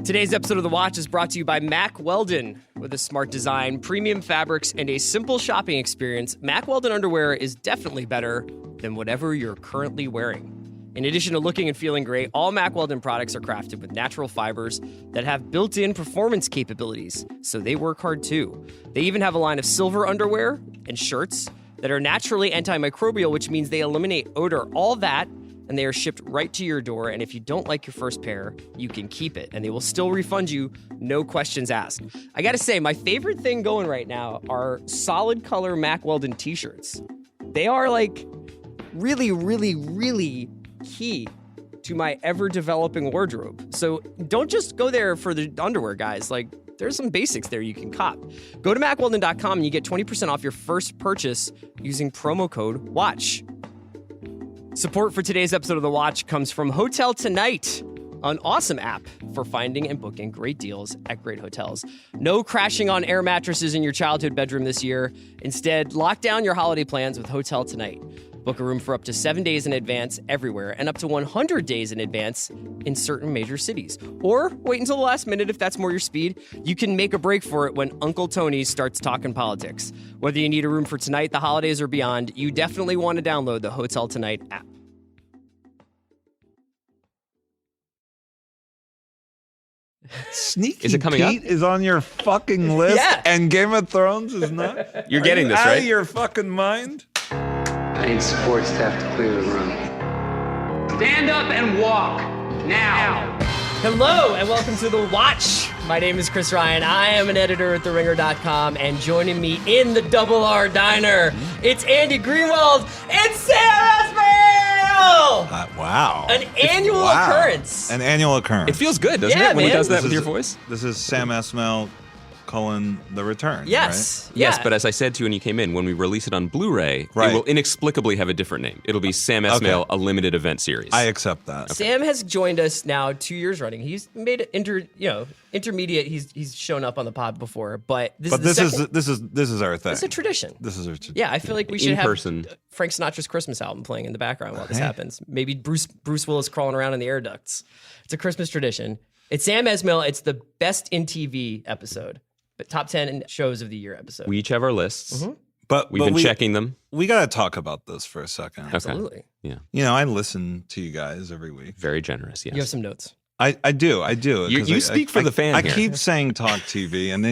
Today's episode of The Watch is brought to you by Mack Weldon. With a smart design, premium fabrics, and a simple shopping experience, Mack Weldon underwear is definitely better than whatever you're currently wearing. In addition to looking and feeling great, all Mack Weldon products are crafted with natural fibers that have built-in performance capabilities, so they work hard too. They even have a line of silver underwear and shirts that are naturally antimicrobial, which means they eliminate odor. All that, and they are shipped right to your door. And if you don't like your first pair, you can keep it, and they will still refund you, no questions asked. I gotta say, my favorite thing going right now are solid color Mack Weldon t-shirts. They are like really, really, really key to my ever-developing wardrobe. So don't just go there for the underwear, guys. Like, there's some basics there you can cop. Go to MackWeldon.com and you get 20% off your first purchase using promo code WATCH. Support for today's episode of The Watch comes from Hotel Tonight, an awesome app for finding and booking great deals at great hotels. No crashing on air mattresses in your childhood bedroom this year. Instead, lock down your holiday plans with Hotel Tonight. Book a room for up to 7 days in advance everywhere and up to 100 days in advance in certain major cities. Or wait until the last minute if that's more your speed. You can make a break for it when Uncle Tony starts talking politics. Whether you need a room for tonight, the holidays, or beyond, you definitely want to download the Hotel Tonight app. Sneaky Is it coming Pete up? is on your fucking list, Yeah. and Game of Thrones is not. You're getting this, out right? of your fucking mind? I need support staff to clear the room. Stand up and walk now. Hello and welcome to The Watch. My name is Chris Ryan. I am an editor at TheRinger.com, and joining me in the Double R Diner, it's Andy Greenwald and Sam Esmail! Wow. An annual occurrence. An annual occurrence. It feels good, doesn't Yeah, it, when he man. does that This with your is- voice? This is Sam Esmail, The Return. Yes. Yes, Yeah. but as I said to you when you came in, when we release it on Blu-ray, Right. it will inexplicably have a different name. It'll be Sam Esmail, Okay. a limited event series. I accept that. Sam has joined us now 2 years running. He's made it intermediate. He's shown up on the pod before, but this But is this the second. is our thing. It's a tradition. This is our tradition. Yeah, I feel like we should In have person. Frank Sinatra's Christmas album playing in the background while this happens. Maybe Bruce Willis crawling around in the air ducts. It's a Christmas tradition. It's Sam Esmail. It's the best in TV episode, but top 10 shows of the year episode. We each have our lists. But We've been we, checking them. We got to talk about this for a second. Okay. Absolutely. Yeah. You know, I listen to you guys every week. Very generous, yes. You have some notes. I do. 'cause You speak for the fan I here. keep saying talk TV, and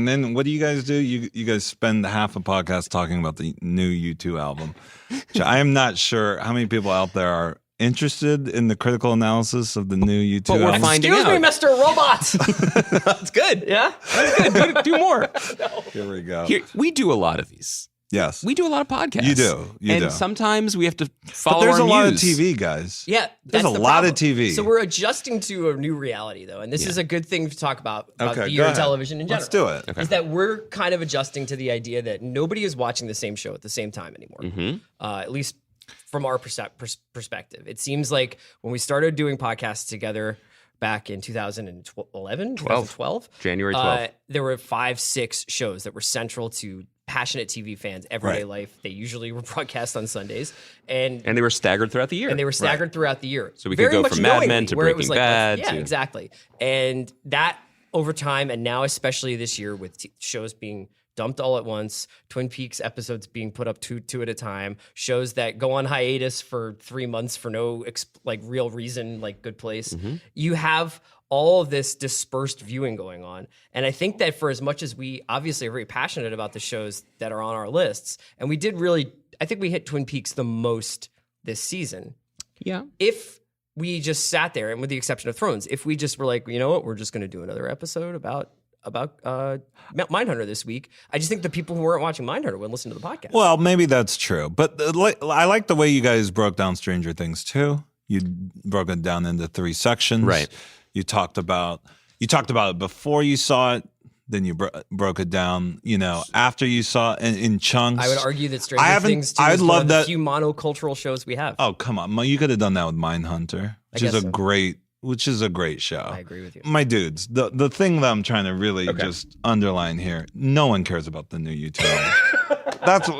then what do you guys do? You guys spend half a podcast talking about the new U2 album. Which I am not sure how many people out there are interested in the critical analysis of the new U2 But we're album. finding Excuse out. me, Mr. Robot. That's good. Yeah? Good. Do more. Here we go. Here, we do a lot of these. Yes. We do a lot of podcasts. You do. You and do. sometimes we have to follow But there's our a lot of muse. TV, guys. Yeah. There's that's a the lot of problem. TV. So we're adjusting to a new reality, though, and this is a good thing to talk about Okay, the go year of ahead. television in general. Let's do it. Okay. Is that we're kind of adjusting to the idea that nobody is watching the same show at the same time anymore. At least from our perspective. It seems like when we started doing podcasts together back in 2012, January 12th. there were 5-6 shows that were central to passionate TV fans' everyday Right. life. They usually were broadcast on Sundays, and And they were staggered throughout the year. they were staggered throughout the year. So we could Very go much from Mad Men knowingly, to where it was Breaking Bad Yeah, to- exactly. And that over time, and now especially this year with shows being dumped all at once, Twin Peaks episodes being put up two at a time, shows that go on hiatus for 3 months for no real reason, like Good Place. You have all of this dispersed viewing going on. And I think that for as much as we obviously are very passionate about the shows that are on our lists, and we did really, I think we hit Twin Peaks the most this season. yeah. If we just sat there, and with the exception of Thrones, if we just were like, you know what, we're just going to do another episode about Mindhunter this week, I just think the people who weren't watching Mindhunter wouldn't listen to the podcast. Well, maybe that's true. But I like the way you guys broke down Stranger Things too. You broke it down into 3 sections. Right. You talked about it before you saw it. Then you broke it down, after you saw it in chunks. I would argue that I Stranger haven't- Things 2 I'd is one love of the that- few monocultural shows we have. Oh, come on. You could have done that with Mindhunter, which is guess a so. great show. I agree with you. My dudes, the thing that I'm trying to really just underline here, no one cares about the new YouTube album.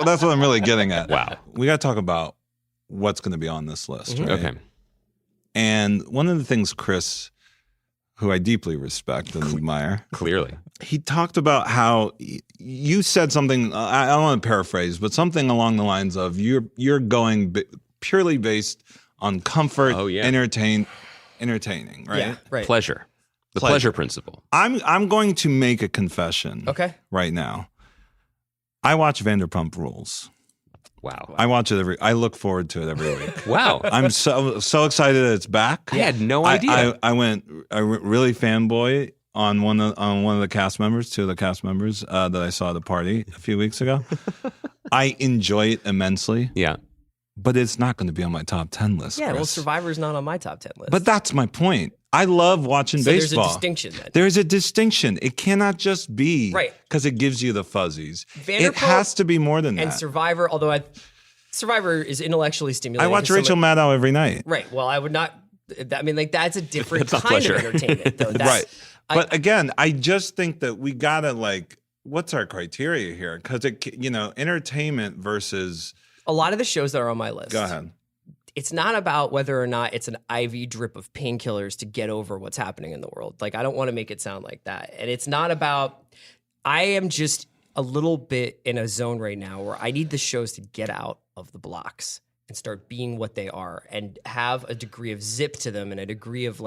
That's what I'm really getting at. Wow. We got to talk about what's going to be on this list, right? Okay. And one of the things Chris who I deeply respect and admire. Clearly. He talked about how you said something, I don't want to paraphrase, but something along the lines of you're going purely based on comfort, entertaining, right? Yeah, right. Pleasure. The pleasure principle. I'm going to make a confession right now. I watch Vanderpump Rules. Wow. I watch it I look forward to it every week. Wow. I'm so excited that it's back. I had no idea. I went really fanboy on one of the cast members, two of the cast members that I saw at the party a few weeks ago. I enjoy it immensely. Yeah. But it's not going to be on my top 10 list. Yeah, Chris. well, Survivor's not on my top 10 list. But that's my point. I love watching baseball. There's a distinction then. There's a distinction. It cannot just be because it gives you the fuzzies. It has to be more than that. And Survivor, although Survivor is intellectually stimulating. I watch Rachel Maddow every night. Right. Well, I would not. I mean, like that's a different That's kind of pleasure. entertainment, though. Right. But again, I just think that we gotta what's our criteria here? Because entertainment versus a lot of the shows that are on my list. Go ahead. It's not about whether or not it's an IV drip of painkillers to get over what's happening in the world. Like, I don't want to make it sound like that. And it's not about, I am just a little bit in a zone right now where I need the shows to get out of the blocks and start being what they are and have a degree of zip to them and a degree of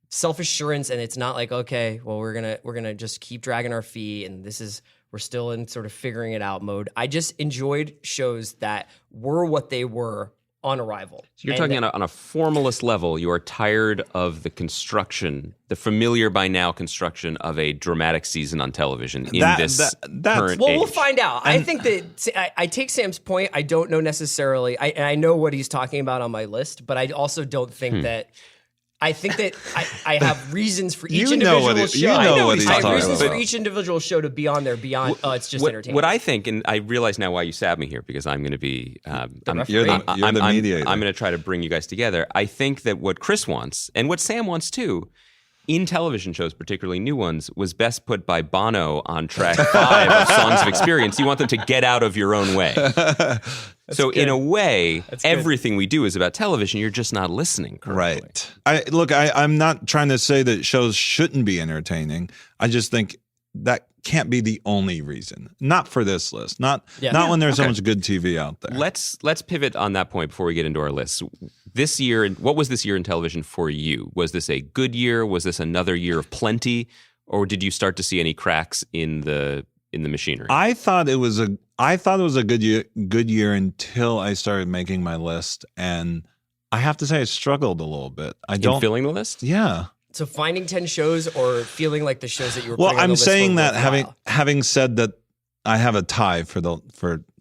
self-assurance. And it's not like, okay, well, we're gonna just keep dragging our feet and we're still in sort of figuring it out mode. I just enjoyed shows that were what they were on arrival. So you're talking on a formalist level. You are tired of the construction, the familiar by now construction of a dramatic season on television in this current age. We'll find out. I think that I take Sam's point. I don't know necessarily. I know what he's talking about on my list, but I also don't think that. I think that I have reasons for each individual show. You know what he's I have talking reasons about. for each individual show to be on there beyond, it's just entertainment. What I think, and I realize now why you sat me here, because I'm going to be... You're the mediator. I'm going to try to bring you guys together. I think that what Chris wants, and what Sam wants too, in television shows, particularly new ones, was best put by Bono on track 5 of Songs of Experience. You want them to get out of your own way. So in a way, everything we do is about television. You're just not listening correctly. Right. I'm not trying to say that shows shouldn't be entertaining. I just think that can't be the only reason. Not for this list. Not when there's so much good TV out there. Let's pivot on that point before we get into our lists. This year, what was this year in television for you? Was this a good year? Was this another year of plenty? Or did you start to see any cracks in the machinery? I thought it was a good year until I started making my list, and I have to say I struggled a little bit. In filling the list? Yeah. So finding 10 shows or feeling like the shows that you were Well, putting on I'm the list saying were that worthwhile? having said that, I have a tie for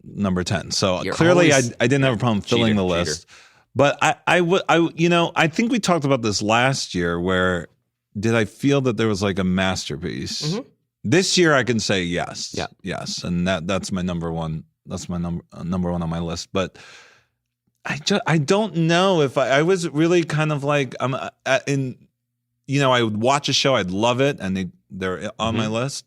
number 10. So You're clearly I always didn't have a problem filling the cheater. list. But I think we talked about this last year where did I feel that there was like a masterpiece? Mm-hmm. This year I can say yes. Yeah. Yes. And that's my number one. That's my number one on my list. But I don't know if I was really kind of like I would watch a show, I'd love it, and they're on my list.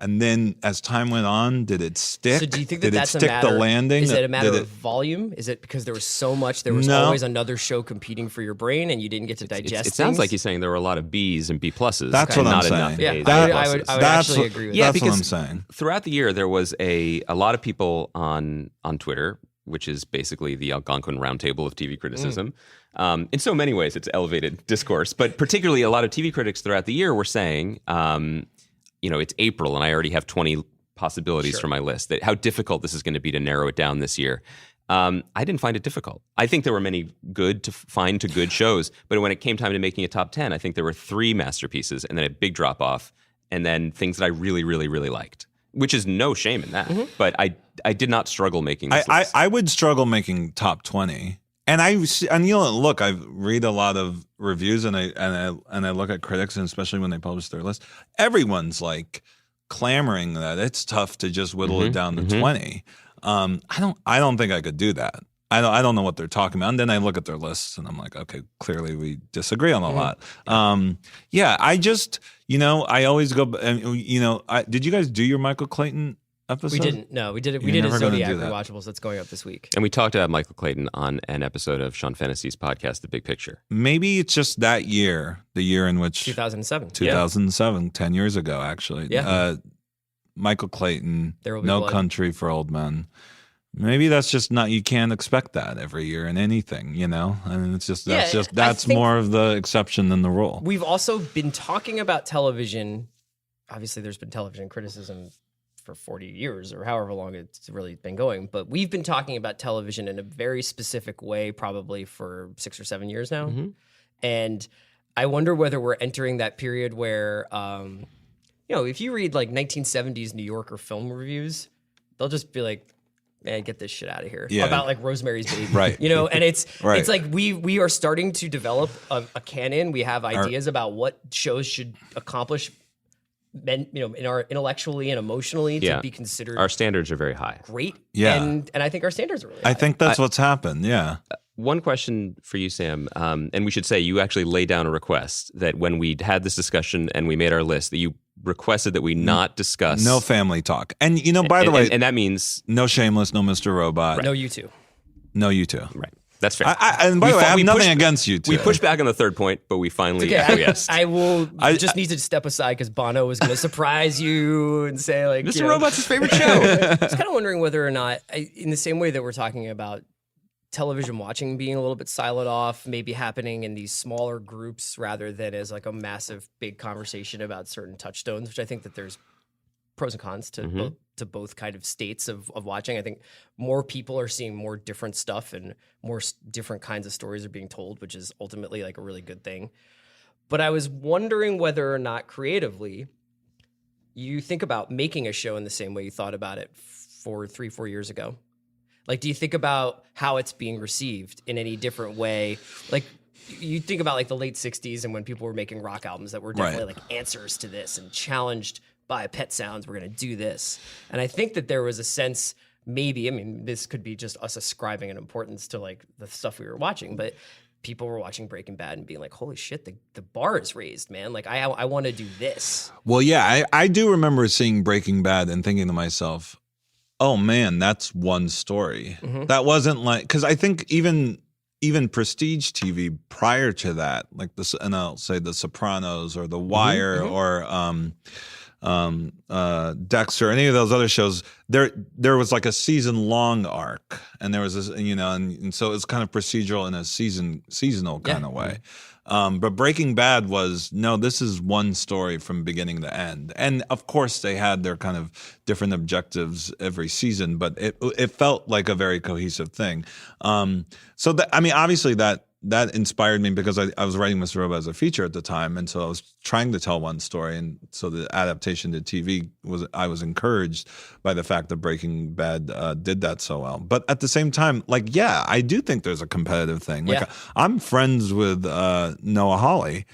And then as time went on, did it stick? So do you think did that's it stick a matter? the landing? Is it a matter Did of volume? Is it because there was so much? There was No. always another show competing for your brain, and you didn't get to digest. It sounds things? like he's saying there were a lot of B's and B pluses. That's and what I'm not enough saying. A's Yeah, and I B would pluses. actually agree with that. That's what I'm because saying. Throughout the year, there was a lot of people on Twitter, which is basically the Algonquin roundtable of TV criticism. In so many ways, it's elevated discourse, but particularly a lot of TV critics throughout the year were saying, it's April and I already have 20 possibilities for my list, that how difficult this is going to be to narrow it down this year. I didn't find it difficult. I think there were many good shows, but when it came time to making a top 10, I think there were 3 masterpieces and then a big drop off and then things that I really, really, really liked, which is no shame in that. But I did not struggle making this list. I would struggle making top 20. And I read a lot of reviews and I look at critics, and especially when they publish their list, everyone's like clamoring that it's tough to just whittle it down to 20. I don't think I could do that. I don't know what they're talking about. And then I look at their lists and I'm like, okay, clearly we disagree on a lot. I just, I always go, did you guys do your Michael Clayton episode? We didn't. No, we did it. We You're did a never gonna Zodiac do that. rewatchables that's going up this week. And we talked about Michael Clayton on an episode of Sean Fantasy's podcast, The Big Picture. Maybe it's just that year, the year in which 2007. 2007, 10 years ago, actually. Yeah. Michael Clayton, There Will Be No Blood. Country for Old Men. Maybe that's just not. You can't expect that every year in anything, you know. I mean, it's just Yeah, that's I think- more of the exception than the rule. We've also been talking about television. Obviously, there's been television criticism for 40 years or however long it's really been going. But we've been talking about television in a very specific way probably for 6 or 7 years now. Mm-hmm. And I wonder whether we're entering that period where, if you read like 1970s New Yorker film reviews, they'll just be like, man, get this shit out of here. Yeah. About like Rosemary's Baby. Right. And it's Right. it's like we are starting to develop a canon. We have ideas about what shows should accomplish in our intellectually and emotionally to be considered Our standards are very high. great. Yeah. And I think our standards are really high. I think that's what's happened. Yeah. One question for you, Sam, and we should say you actually laid down a request that when we had this discussion and we made our list, that you requested that we not discuss. No family talk. And by the way, and that means no Shameless, no Mr. Robot, No, you too. no you two. right. That's fair. And by the way, I have we nothing pushed- against you two. We pushed back on the third point, but we finally Okay, acquiesced. I will just need to step aside because Bono was going to surprise you and say like, Mr. Robot's his favorite show. I was kind of wondering whether or not, in the same way that we're talking about television watching being a little bit siloed off, maybe happening in these smaller groups rather than as like a massive big conversation about certain touchstones, which I think that there's pros and cons to both kind of states of watching. I think more people are seeing more different stuff and more different kinds of stories are being told, which is ultimately like a really good thing. But I was wondering whether or not creatively you think about making a show in the same way you thought about it 3-4 years ago. Like, do you think about how it's being received in any different way? Like, you think about like the late 60s and when people were making rock albums that were definitely like answers to this and challenged by Pet Sounds, we're going to do this. And I think that there was a sense, maybe, I mean, this could be just us ascribing an importance to like the stuff we were watching, but people were watching Breaking Bad and being like, holy shit, the bar is raised, man. Like, I want to do this. Well, yeah, I do remember seeing Breaking Bad and thinking to myself, oh man, that's one story. That wasn't like, because I think even prestige TV prior to that, like this, and I'll say The Sopranos or The Wire or Dexter, any of those other shows, there was like a season long arc, and there was this, and so it's kind of procedural in a seasonal kind of way. But Breaking Bad was, no, this is one story from beginning to end. And of course they had their kind of different objectives every season, but it felt like a very cohesive thing. So that, I mean, obviously that inspired me because I was writing Mr. Robot as a feature at the time. And so I was trying to tell one story. And so the adaptation to TV I was encouraged by the fact that Breaking Bad did that so well. But at the same time, like, yeah, I do think there's a competitive thing. Like, I'm friends with Noah Hawley.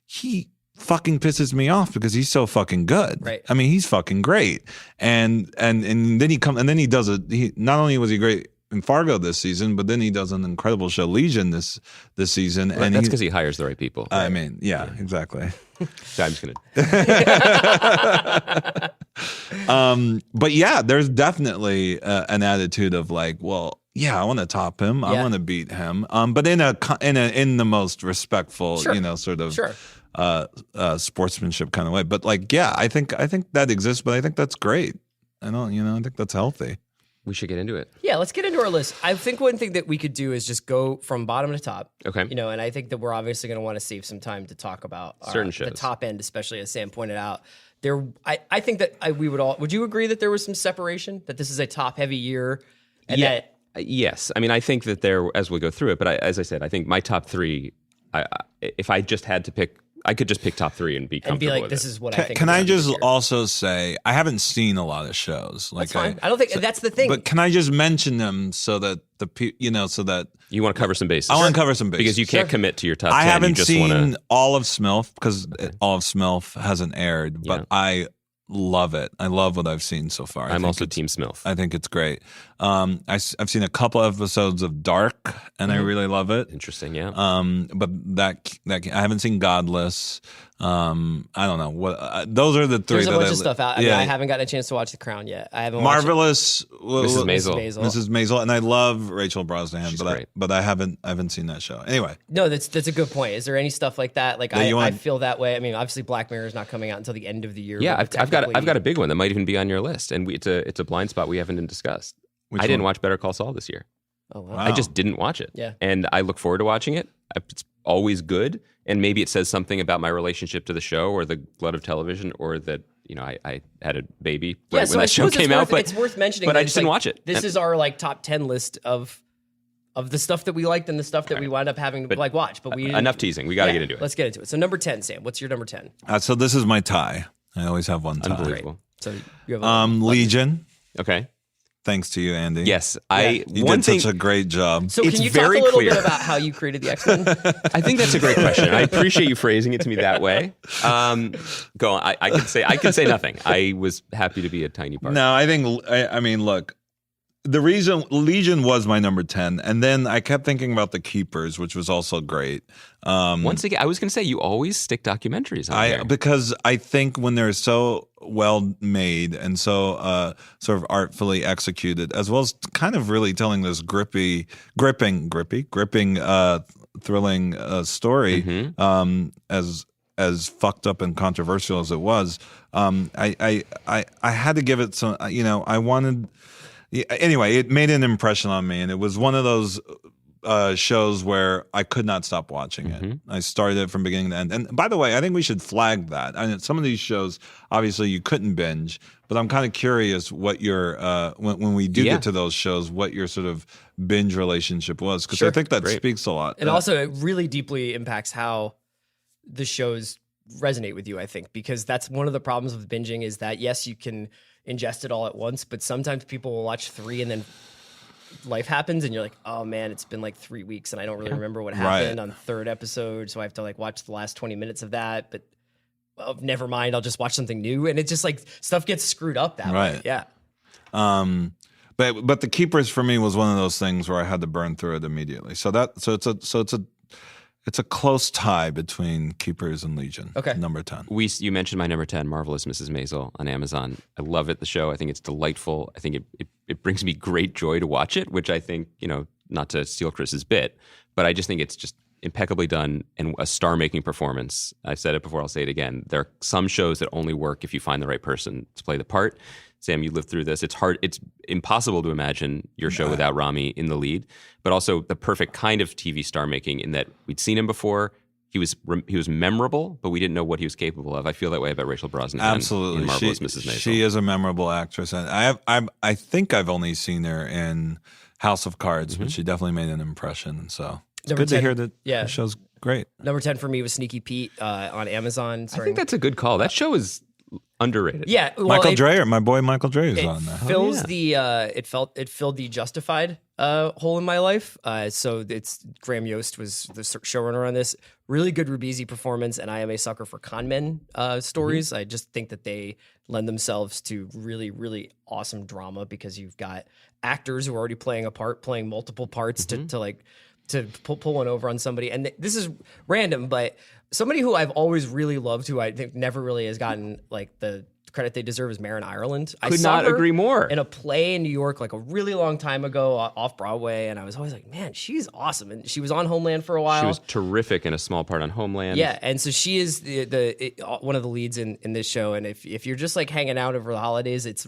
He fucking pisses me off because he's so fucking good. Right. I mean, he's fucking great. And then he does it. Not only was he great in Fargo this season, but then he does an incredible show, Legion, this season. Right, and that's because he hires the right people. I mean, yeah, exactly. So I'm just gonna. But yeah, there's definitely an attitude of like, well, yeah, I want to top him, I want to beat him, but in the most respectful, sort of sportsmanship kind of way. But like, yeah, I think that exists, but I think that's great. I think that's healthy. We should get into it. Yeah, let's get into our list. I think one thing that we could do is just go from bottom to top. Okay. And I think that we're obviously going to want to save some time to talk about certain shows. The top end, especially as Sam pointed out. I think that we would all. Would you agree that there was some separation? That this is a top heavy year? And that Yes. I mean, I think that as we go through it, but as I said, I think my top three, if I just had to pick, I could just pick top three and be comfortable and be like, with this it. is what I think. Can I just here. also say I haven't seen a lot of shows. Like, That's fine. I don't think that's the thing. But can I just mention them so that so that You want to cover some bases. I want to cover some bases because you can't commit to your top 10. I haven't you just seen wanna... all of Smilf because all of Smilf hasn't aired, but I love it. I love what I've seen so far. I'm also Team Smilf. I think it's great. I've seen a couple episodes of Dark, and I really love it. Interesting, yeah. But that I haven't seen Godless. I don't know what. Those are the three. There's a that bunch of stuff out. I mean, I haven't gotten a chance to watch The Crown yet. I haven't watched Marvelous, Mrs. Maisel. Mrs. Maisel, and I love Rachel Brosnahan, She's but great. I haven't seen that show. Anyway, No, that's a good point. Is there any stuff like that? Like That you I want- feel that way. I mean, obviously Black Mirror is not coming out until the end of the year. Yeah, but I've got a big one that might even be on your list, and it's a blind spot we haven't discussed. Which I didn't one? watch Better Call Saul this year. Oh wow. Wow. I just didn't watch it. Yeah. And I look forward to watching it. It's always good. And maybe it says something about my relationship to the show or the glut of television or that, I had a baby Yeah, right so when I that show suppose came it's out. worth, But it's worth mentioning. but that I it's just didn't like, watch it. This And- is our like top 10 list of the stuff that we liked and the stuff that we wound up having to watch. But we enough teasing. We got to get into it. Let's get into it. So number 10, Sam. What's your number 10? so this is my tie. I always have one tie. Unbelievable. So you have Legion. Okay. Thanks to you, Andy. Yes. You did such a great job. So It's can you talk a very little clear. bit about how you created the X-Men? I think that's a great question. I appreciate you phrasing it to me that way. Go on. I can say nothing. I was happy to be a tiny part. No, I mean, look, the reason Legion was my number 10, and then I kept thinking about The Keepers, which was also great. Once again, I was going to say you always stick documentaries on here. Because I think when they're so well made and so sort of artfully executed, as well as kind of really telling this gripping, thrilling story, as fucked up and controversial as it was, I had to give it some. I wanted. Anyway, it made an impression on me, and it was one of those shows where I could not stop watching it. I started it from beginning to end. And by the way, I think we should flag that. I mean, some of these shows, obviously, you couldn't binge, but I'm kind of curious what your when we do get to those shows, what your sort of binge relationship was, because I think that speaks a lot. And also, it really deeply impacts how the shows resonate with you, I think, because that's one of the problems with binging is that, yes, you can ingest it all at once, but sometimes people will watch 3 and then life happens and you're like, oh man, it's been like 3 weeks and I don't really remember what happened on the 3rd episode, so I have to like watch the last 20 minutes of that, but never mind, I'll just watch something new. And it's just like stuff gets screwed up that way. Yeah. But The Keepers for me was one of those things where I had to burn through it immediately. So it's a close tie between Keepers and Legion. Okay. Number 10. You mentioned my number 10, Marvelous Mrs. Maisel on Amazon. I love it, the show. I think it's delightful. I think it brings me great joy to watch it, which I think, not to steal Chris's bit, but I just think it's just impeccably done and a star-making performance. I've said it before, I'll say it again. There are some shows that only work if you find the right person to play the part. Sam, you lived through this. It's impossible to imagine your show without Rami in the lead, but also the perfect kind of TV star making in that we'd seen him before. He was memorable, but we didn't know what he was capable of. I feel that way about Rachel Brosnahan. Absolutely. In Marvelous Mrs. Maisel. She is a memorable actress. And I think I've only seen her in House of Cards, but she definitely made an impression. So it's Number good 10, to hear that the show's great. Number 10 for me was Sneaky Pete on Amazon. I think that's a good call. That show is underrated. Yeah, well, Michael Dreyer, my boy Michael Dreyer is it on there. fills it filled the Justified hole in my life. So it's Graham Yost was the showrunner on this. Really good Ribisi performance, and I am a sucker for con men stories. I just think that they lend themselves to really, really awesome drama because you've got actors who are already playing a part, playing multiple parts to pull one over on somebody. And this is random, but somebody who I've always really loved, who I think never really has gotten like the credit they deserve, is Marin Ireland. I Could saw not her agree more. in a play in New York like a really long time ago off Broadway, and I was always like, man, she's awesome. And she was on Homeland for a while. She was terrific in a small part on Homeland. Yeah, and so she is one of the leads in this show. And if you're just like hanging out over the holidays, it's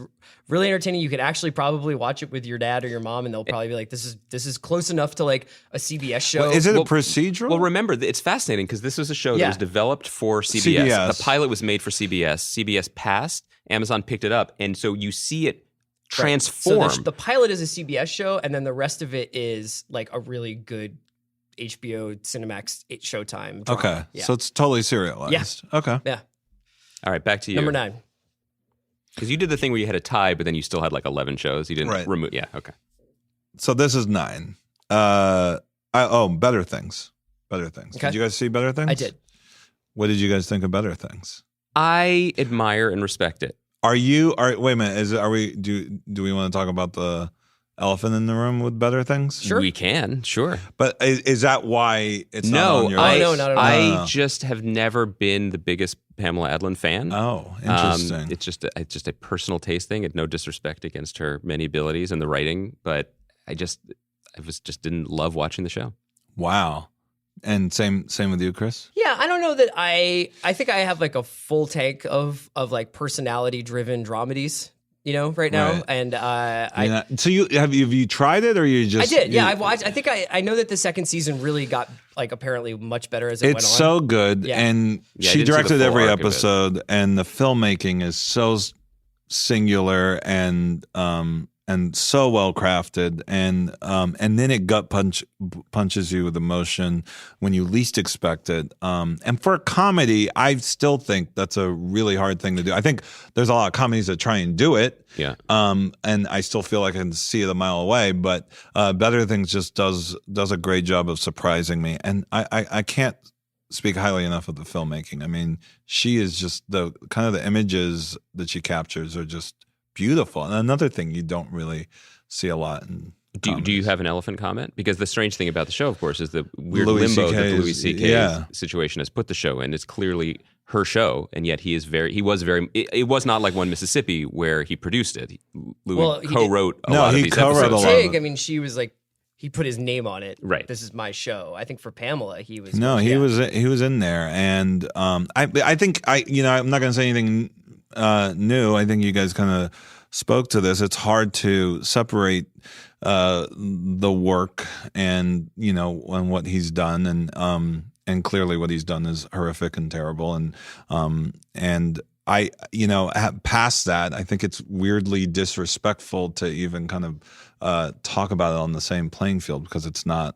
really entertaining. You could actually probably watch it with your dad or your mom, and they'll probably be like, "This is close enough to like a CBS show." Is it a procedural? Well, remember, it's fascinating because this was a show that was developed for CBS. The pilot was made for CBS. CBS passed. Amazon picked it up, and so you see it transform. So the pilot is a CBS show, and then the rest of it is like a really good HBO Cinemax Showtime drama. Okay, Yeah. so it's totally serialized. Yeah. Okay. Yeah. All right, back to you. Number 9. Because you did the thing where you had a tie, but then you still had like 11 shows. You didn't Right. remove. Yeah, okay. So this is 9. Better Things. Better Things. Okay. Did you guys see Better Things? I did. What did you guys think of Better Things? I admire and respect it. Wait a minute. Do we want to talk about the elephant in the room with better things? Sure. We can, sure. But is that why it's not No, on your I, list? no, not at all. I just have never been the biggest Pamela Adlon fan. Oh, interesting. It's just a personal taste thing. And no disrespect against her many abilities and the writing, but I just didn't love watching the show. Wow. And same with you, Chris? Yeah, I don't know that I think I have like a full tank of like personality driven dramedies, right now. Right. And So have you tried it, or you just? I did. Yeah, I've watched. I think I know that the second season really got like apparently much better as it went on. It's so good, Yeah. and Yeah, I she didn't see the directed full every arc of it. episode, and the filmmaking is so singular and so well crafted, and then it punches you with emotion when you least expect it. And for a comedy, I still think that's a really hard thing to do. I think there's a lot of comedies that try and do it. Yeah. And I still feel like I can see it a mile away, but Better Things just does a great job of surprising me. And I can't speak highly enough of the filmmaking. I mean, she is just the images that she captures are just beautiful. And another thing you don't really see a lot in Do you have an elephant comment? Because the strange thing about the show, of course, is the weird Louis limbo that CK's Louis C.K.'s situation has put the show in. It's clearly her show, and yet it was not like One Mississippi where he produced it. Louis co-wrote a lot of these co-wrote episodes. a lot. Tig, I mean, she was like, he put his name on it. Right. This is my show. I think for Pamela, he was. he was in there, and I think I'm not going to say anything new. I think you guys kind of spoke to this. It's hard to separate the work and and what he's done, and clearly what he's done is horrific and terrible, and I past that, I think it's weirdly disrespectful to even kind of talk about it on the same playing field, because it's not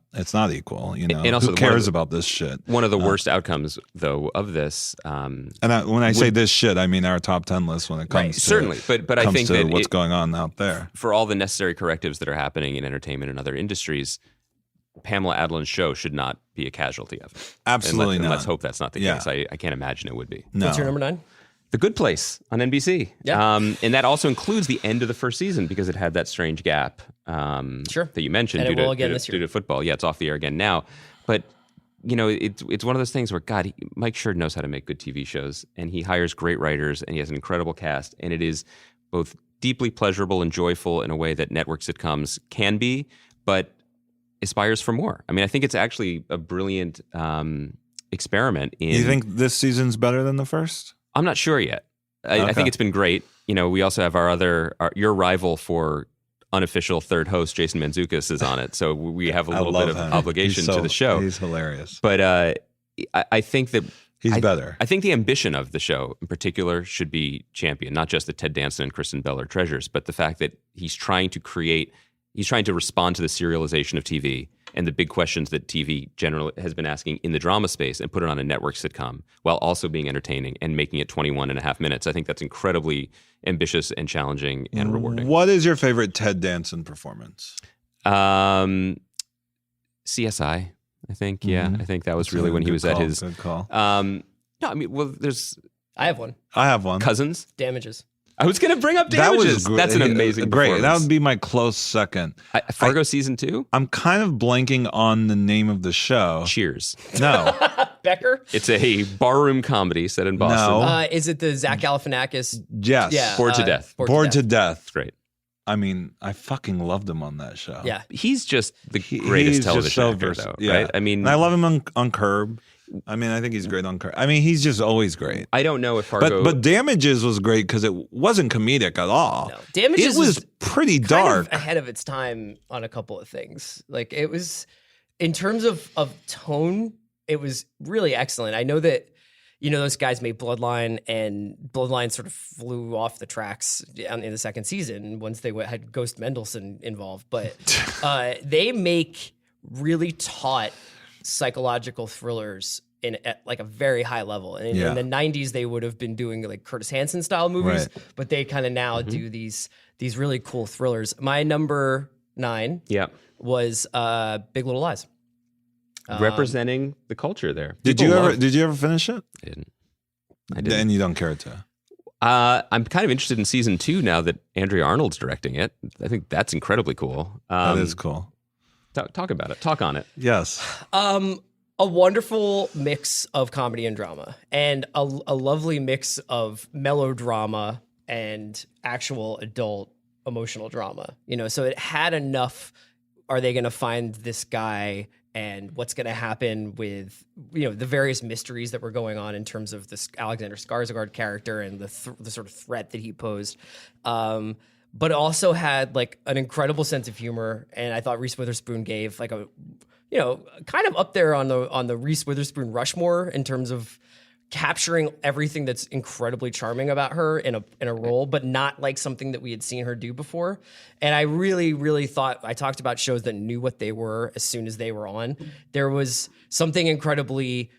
equal. And also who cares about this shit? One of the worst outcomes, though, of this. And when I say this shit, I mean our top 10 list when it comes to certainly, but I think that what's going on out there. For all the necessary correctives that are happening in entertainment and other industries, Pamela Adlon's show should not be a casualty of it. Absolutely and not. let's hope that's not the Yeah. case. I can't imagine it would be. No. What's your number 9? The Good Place on NBC. Yeah. And that also includes the end of the first season because it had that strange gap Sure. that you mentioned And it due, will to, again due, this to, year. due to football. Yeah, it's off the air again now. But, it's one of those things where, God, Mike Schur knows how to make good TV shows, and he hires great writers, and he has an incredible cast, and it is both deeply pleasurable and joyful in a way that network sitcoms can be, but aspires for more. I mean, I think it's actually a brilliant experiment in... You think this season's better than the first? I'm not sure yet. I think it's been great. We also have your rival for unofficial third host, Jason Mantzoukas, is on it. So we have a little bit of obligation to the show. He's hilarious. But I think that he's better. I think the ambition of the show in particular should be championed, not just that Ted Danson and Kristen Bell are treasures, but the fact that he's trying to respond to the serialization of TV and the big questions that TV generally has been asking in the drama space and put it on a network sitcom while also being entertaining and making it 21 and a half minutes. I think that's incredibly ambitious and challenging and rewarding. What is your favorite Ted Danson performance? CSI, I think. Yeah, I think that was really when he was at his... Good call. No, I mean, well, there's I have one. I have one. Cousins. Damages. I was going to bring up Damages. That's an amazing great. performance. That would be my close second. Fargo season 2? I'm kind of blanking on the name of the show. Cheers. No. Becker? It's a barroom comedy set in Boston. No. Is it the Zach Galifianakis? Yes. Yeah. Bored to Death. Bored to Death. It's great. I mean, I fucking loved him on that show. Yeah. He's just the He's greatest just television so actor, versatile. though, Yeah. right? I mean, And I love him on Curb. I mean, I think he's great on Curb. I mean, he's just always great. I don't know if Fargo... But Damages was great because it wasn't comedic at all. No. Damages it was pretty dark. Kind of ahead of its time on a couple of things. Like it was, in terms of tone, it was really excellent. I know that, those guys made Bloodline, and Bloodline sort of flew off the tracks in the second season once they had Ghost Mendelsohn involved. But they make really taut psychological thrillers at like a very high level. And in the 90s, they would have been doing like Curtis Hanson style movies, but they kind of now do these really cool thrillers. My number 9 was Big Little Lies. Representing the culture there. Did you ever finish it? I didn't. And you don't care to? I'm kind of interested in season 2 now that Andrea Arnold's directing it. I think that's incredibly cool. That is cool. Talk about it. Talk on it. Yes. A wonderful mix of comedy and drama, and a lovely mix of melodrama and actual adult emotional drama. So it had enough. Are they going to find this guy? And what's going to happen with the various mysteries that were going on in terms of this Alexander Skarsgård character and the sort of threat that he posed, but it also had like an incredible sense of humor. And I thought Reese Witherspoon gave like a kind of up there on the Reese Witherspoon Rushmore in terms of capturing everything that's incredibly charming about her in a role, but not like something that we had seen her do before. And I really, really thought, I talked about shows that knew what they were as soon as they were on. There was something incredibly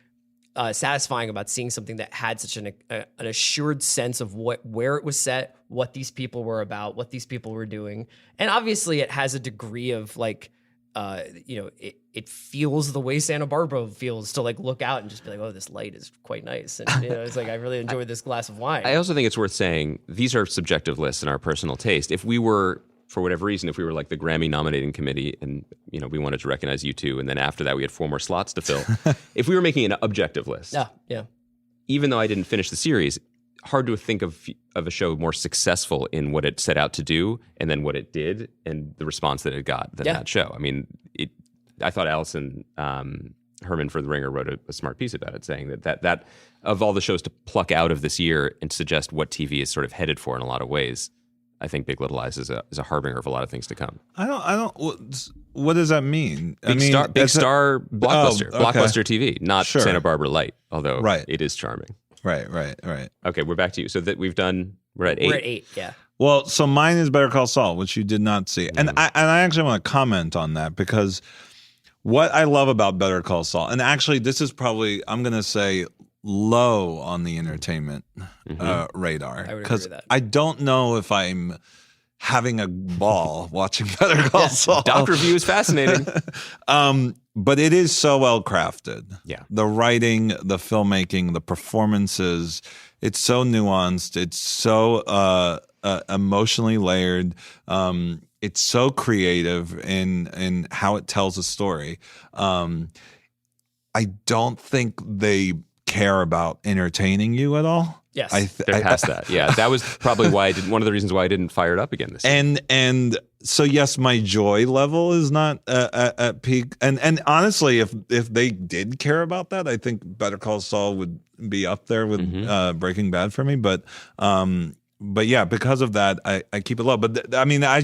satisfying about seeing something that had such an assured sense of where it was set, what these people were about, what these people were doing. And obviously it has a degree of like, it feels the way Santa Barbara feels to like look out and just be like, oh, this light is quite nice. And it's like, I really enjoyed this glass of wine. I also think it's worth saying these are subjective lists and our personal taste. If we were, for whatever reason, if we were like the Grammy nominating committee and, we wanted to recognize U2, and then after that we had 4 more slots to fill. If we were making an objective list, yeah. Even though I didn't finish the series, hard to think of a show more successful in what it set out to do and then what it did and the response that it got than that show. I mean, I thought Allison Herman for The Ringer wrote a smart piece about it, saying that of all the shows to pluck out of this year and suggest what TV is sort of headed for in a lot of ways, I think Big Little Lies is a harbinger of a lot of things to come. I don't. What does that mean? Big star blockbuster, blockbuster TV, not Sure. Santa Barbara Light, although it is charming. Right. Okay, we're back to you. So that we're at 8. We're at 8, yeah. Well, so mine is Better Call Saul, which you did not see. And I actually want to comment on that because what I love about Better Call Saul, and actually this is probably, I'm going to say, low on the entertainment radar. Because I don't know if I'm having a ball watching Better Call Saul. Doc review is fascinating. But it is so well crafted. Yeah. The writing, the filmmaking, the performances, it's so nuanced. It's so emotionally layered. It's so creative in how it tells a story. I don't think they care about entertaining you at all. Yes, they're past that. Yeah, that was probably why one of the reasons why I didn't fire it up again this year. And so yes, my joy level is not at peak. And honestly, if they did care about that, I think Better Call Saul would be up there with Breaking Bad for me. But yeah, because of that, I keep it low. But I mean, I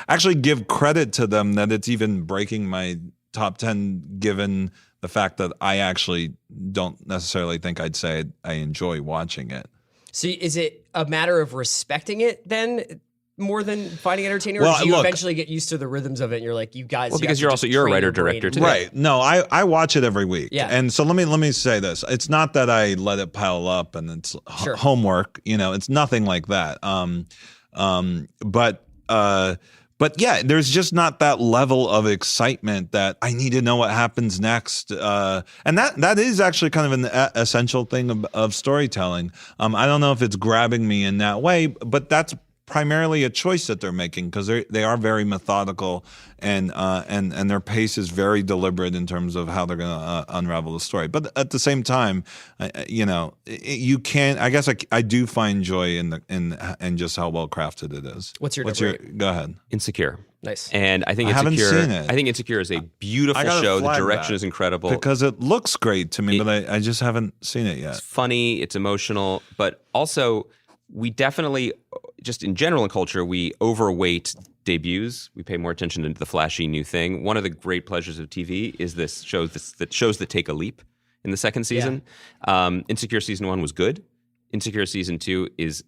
actually give credit to them that it's even breaking my top 10, given the fact that I actually don't necessarily think I'd say I enjoy watching it. So is it a matter of respecting it then more than finding it entertaining? Or do you eventually get used to the rhythms of it and you're like, you guys... Well, because you're a writer-director too. Right. No, I watch it every week. Yeah. And so let me say this. It's not that I let it pile up and it's homework. It's nothing like that. But yeah, there's just not that level of excitement that I need to know what happens next. And that is actually kind of an essential thing of storytelling. I don't know if it's grabbing me in that way, but that's primarily a choice that they're making because they are very methodical and their pace is very deliberate in terms of how they're going to unravel the story. But at the same time, you can't. I guess I do find joy in just how well crafted it is. What's your go ahead? Insecure. Nice. And I think I haven't Insecure. seen it. I think Insecure is a beautiful show. The direction is incredible because it looks great to me, but I just haven't seen it yet. It's funny. It's emotional, but also we definitely, just in general in culture, we overweight debuts. We pay more attention to the flashy new thing. One of the great pleasures of TV is shows that take a leap in the second season. Yeah. Insecure season 1 was good. Insecure season 2 is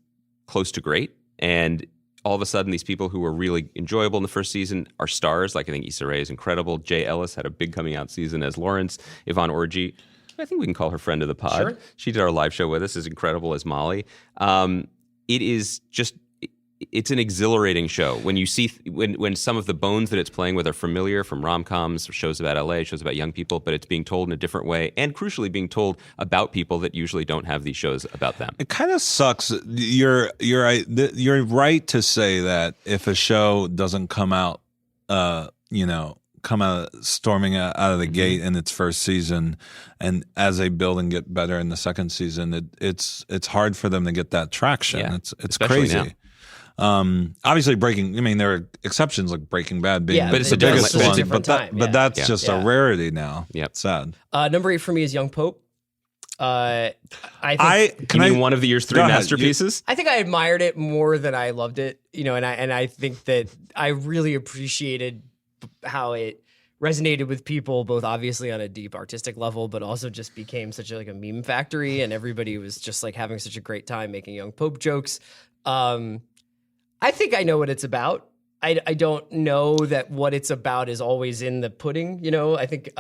close to great. And all of a sudden, these people who were really enjoyable in the first season are stars. Like I think Issa Rae is incredible. Jay Ellis had a big coming out season as Lawrence. Yvonne Orji, I think we can call her friend of the pod. Sure. She did our live show with us, is incredible as Molly. It is just it's an exhilarating show when you see when some of the bones that it's playing with are familiar from rom-coms, shows about LA, shows about young people, but it's being told in a different way, and crucially being told about people that usually don't have these shows about them. It kind of sucks. You're right to say that if a show doesn't come out, storming out of the gate in its first season, and as they build and get better in the second season, it's hard for them to get that traction. Yeah, it's crazy. Obviously, there are exceptions like Breaking Bad being but it's the a different- biggest it's a one, different but time, but that's just a rarity now. Yep. Sad. Number 8 for me is Young Pope. I think You mean one of the year's 3 masterpieces? I think I admired it more than I loved it, and I think that I really appreciated how it resonated with people, both obviously on a deep artistic level, but also just became such a meme factory, and everybody was just like having such a great time making Young Pope jokes. I think I know what it's about. I don't know that what it's about is always in the pudding. I think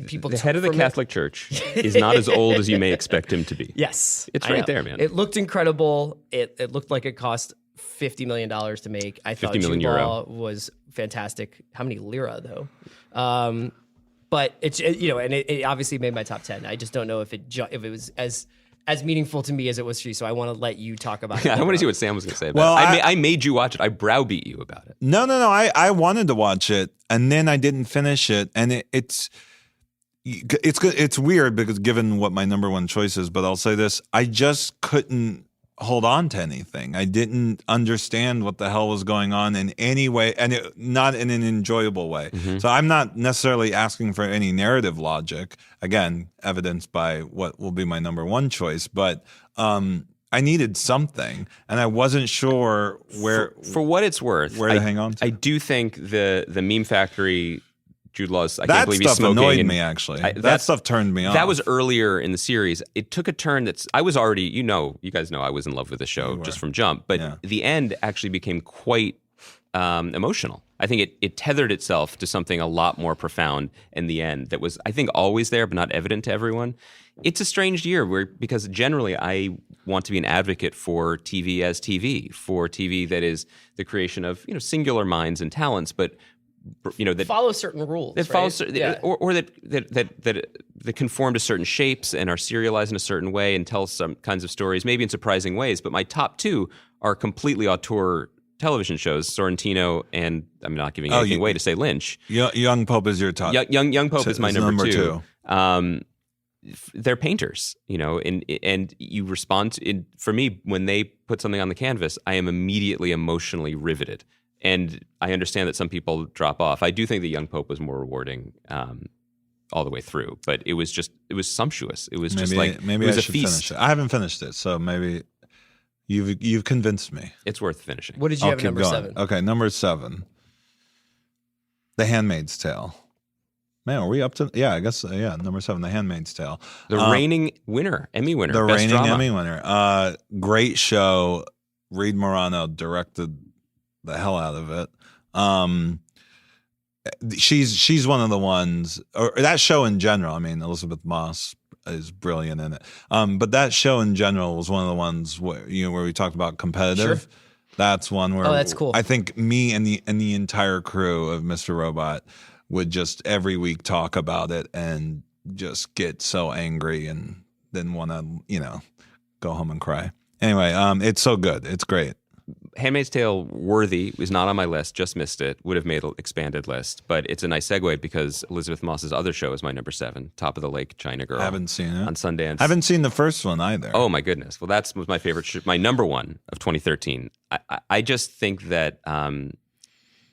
people. The head of the Catholic Church is not as old as you may expect him to be. Yes, It's right there, man. It looked incredible. It looked like it cost $50 million to make. I thought 50 million Jude euro. Law was fantastic. How many lira though? But it obviously made my top 10. I just don't know if it was as meaningful to me as it was for you. So I want to let you talk about it. I want to see what Sam was going to say about Well, it. I made you watch it. I browbeat you about it. No. I wanted to watch it, and then I didn't finish it, and it's weird because given what my number one choice is, but I'll say this: I just couldn't hold on to anything. I didn't understand what the hell was going on in any way, and not in an enjoyable way. Mm-hmm. So I'm not necessarily asking for any narrative logic, again, evidenced by what will be my number one choice, but I needed something, and I wasn't sure where For what it's worth, where to hang on to. I do think the meme factory, Jude Law's, I That can't believe he's stuff smoking. annoyed and me, actually. I- That stuff turned me off. That was earlier in the series. It took a turn I was already, you guys know I was in love with the show just from jump, but Yeah. the end actually became quite emotional. I think it tethered itself to something a lot more profound in the end that was, I think, always there but not evident to everyone. It's a strange year because generally I want to be an advocate for TV as TV, for TV that is the creation of singular minds and talents, but that follow certain rules. that right? follows, Yeah. or that conform to certain shapes and are serialized in a certain way and tell some kinds of stories, maybe in surprising ways. But my top 2 are completely auteur television shows: Sorrentino and, I'm not giving anything away to say Lynch. Young Pope is your top. Young Pope is my number two. 2. They're painters, and you respond to, for me, when they put something on the canvas, I am immediately emotionally riveted. And I understand that some people drop off. I do think the Young Pope was more rewarding all the way through, but it was sumptuous. It was maybe it was I a should feast. finish it. I haven't finished it, so maybe you've convinced me. It's worth finishing. What did you I'll have at keep number going. 7? Okay, number 7, The Handmaid's Tale. Man, are we up to? Yeah, I guess. Yeah, number 7, The Handmaid's Tale. The reigning winner, Emmy winner, The best reigning drama. Emmy winner. Great show. Reed Morano directed the hell out of it. She's one of the ones, or that show in general. I mean, Elizabeth Moss is brilliant in it. But that show in general was one of the ones where we talked about competitive. Sure. That's one where that's cool. I think me and the entire crew of Mr. Robot would just every week talk about it and just get so angry and then want to go home and cry. Anyway, it's so good. It's great. Handmaid's Tale worthy is not on my list, just missed it. Would have made an expanded list, but it's a nice segue because Elizabeth Moss's other show is my number 7, Top of the Lake, China Girl. I haven't seen it on Sundance. I haven't seen the first one either. Oh my goodness! Well, that was my favorite, my number 1 of 2013. I just think that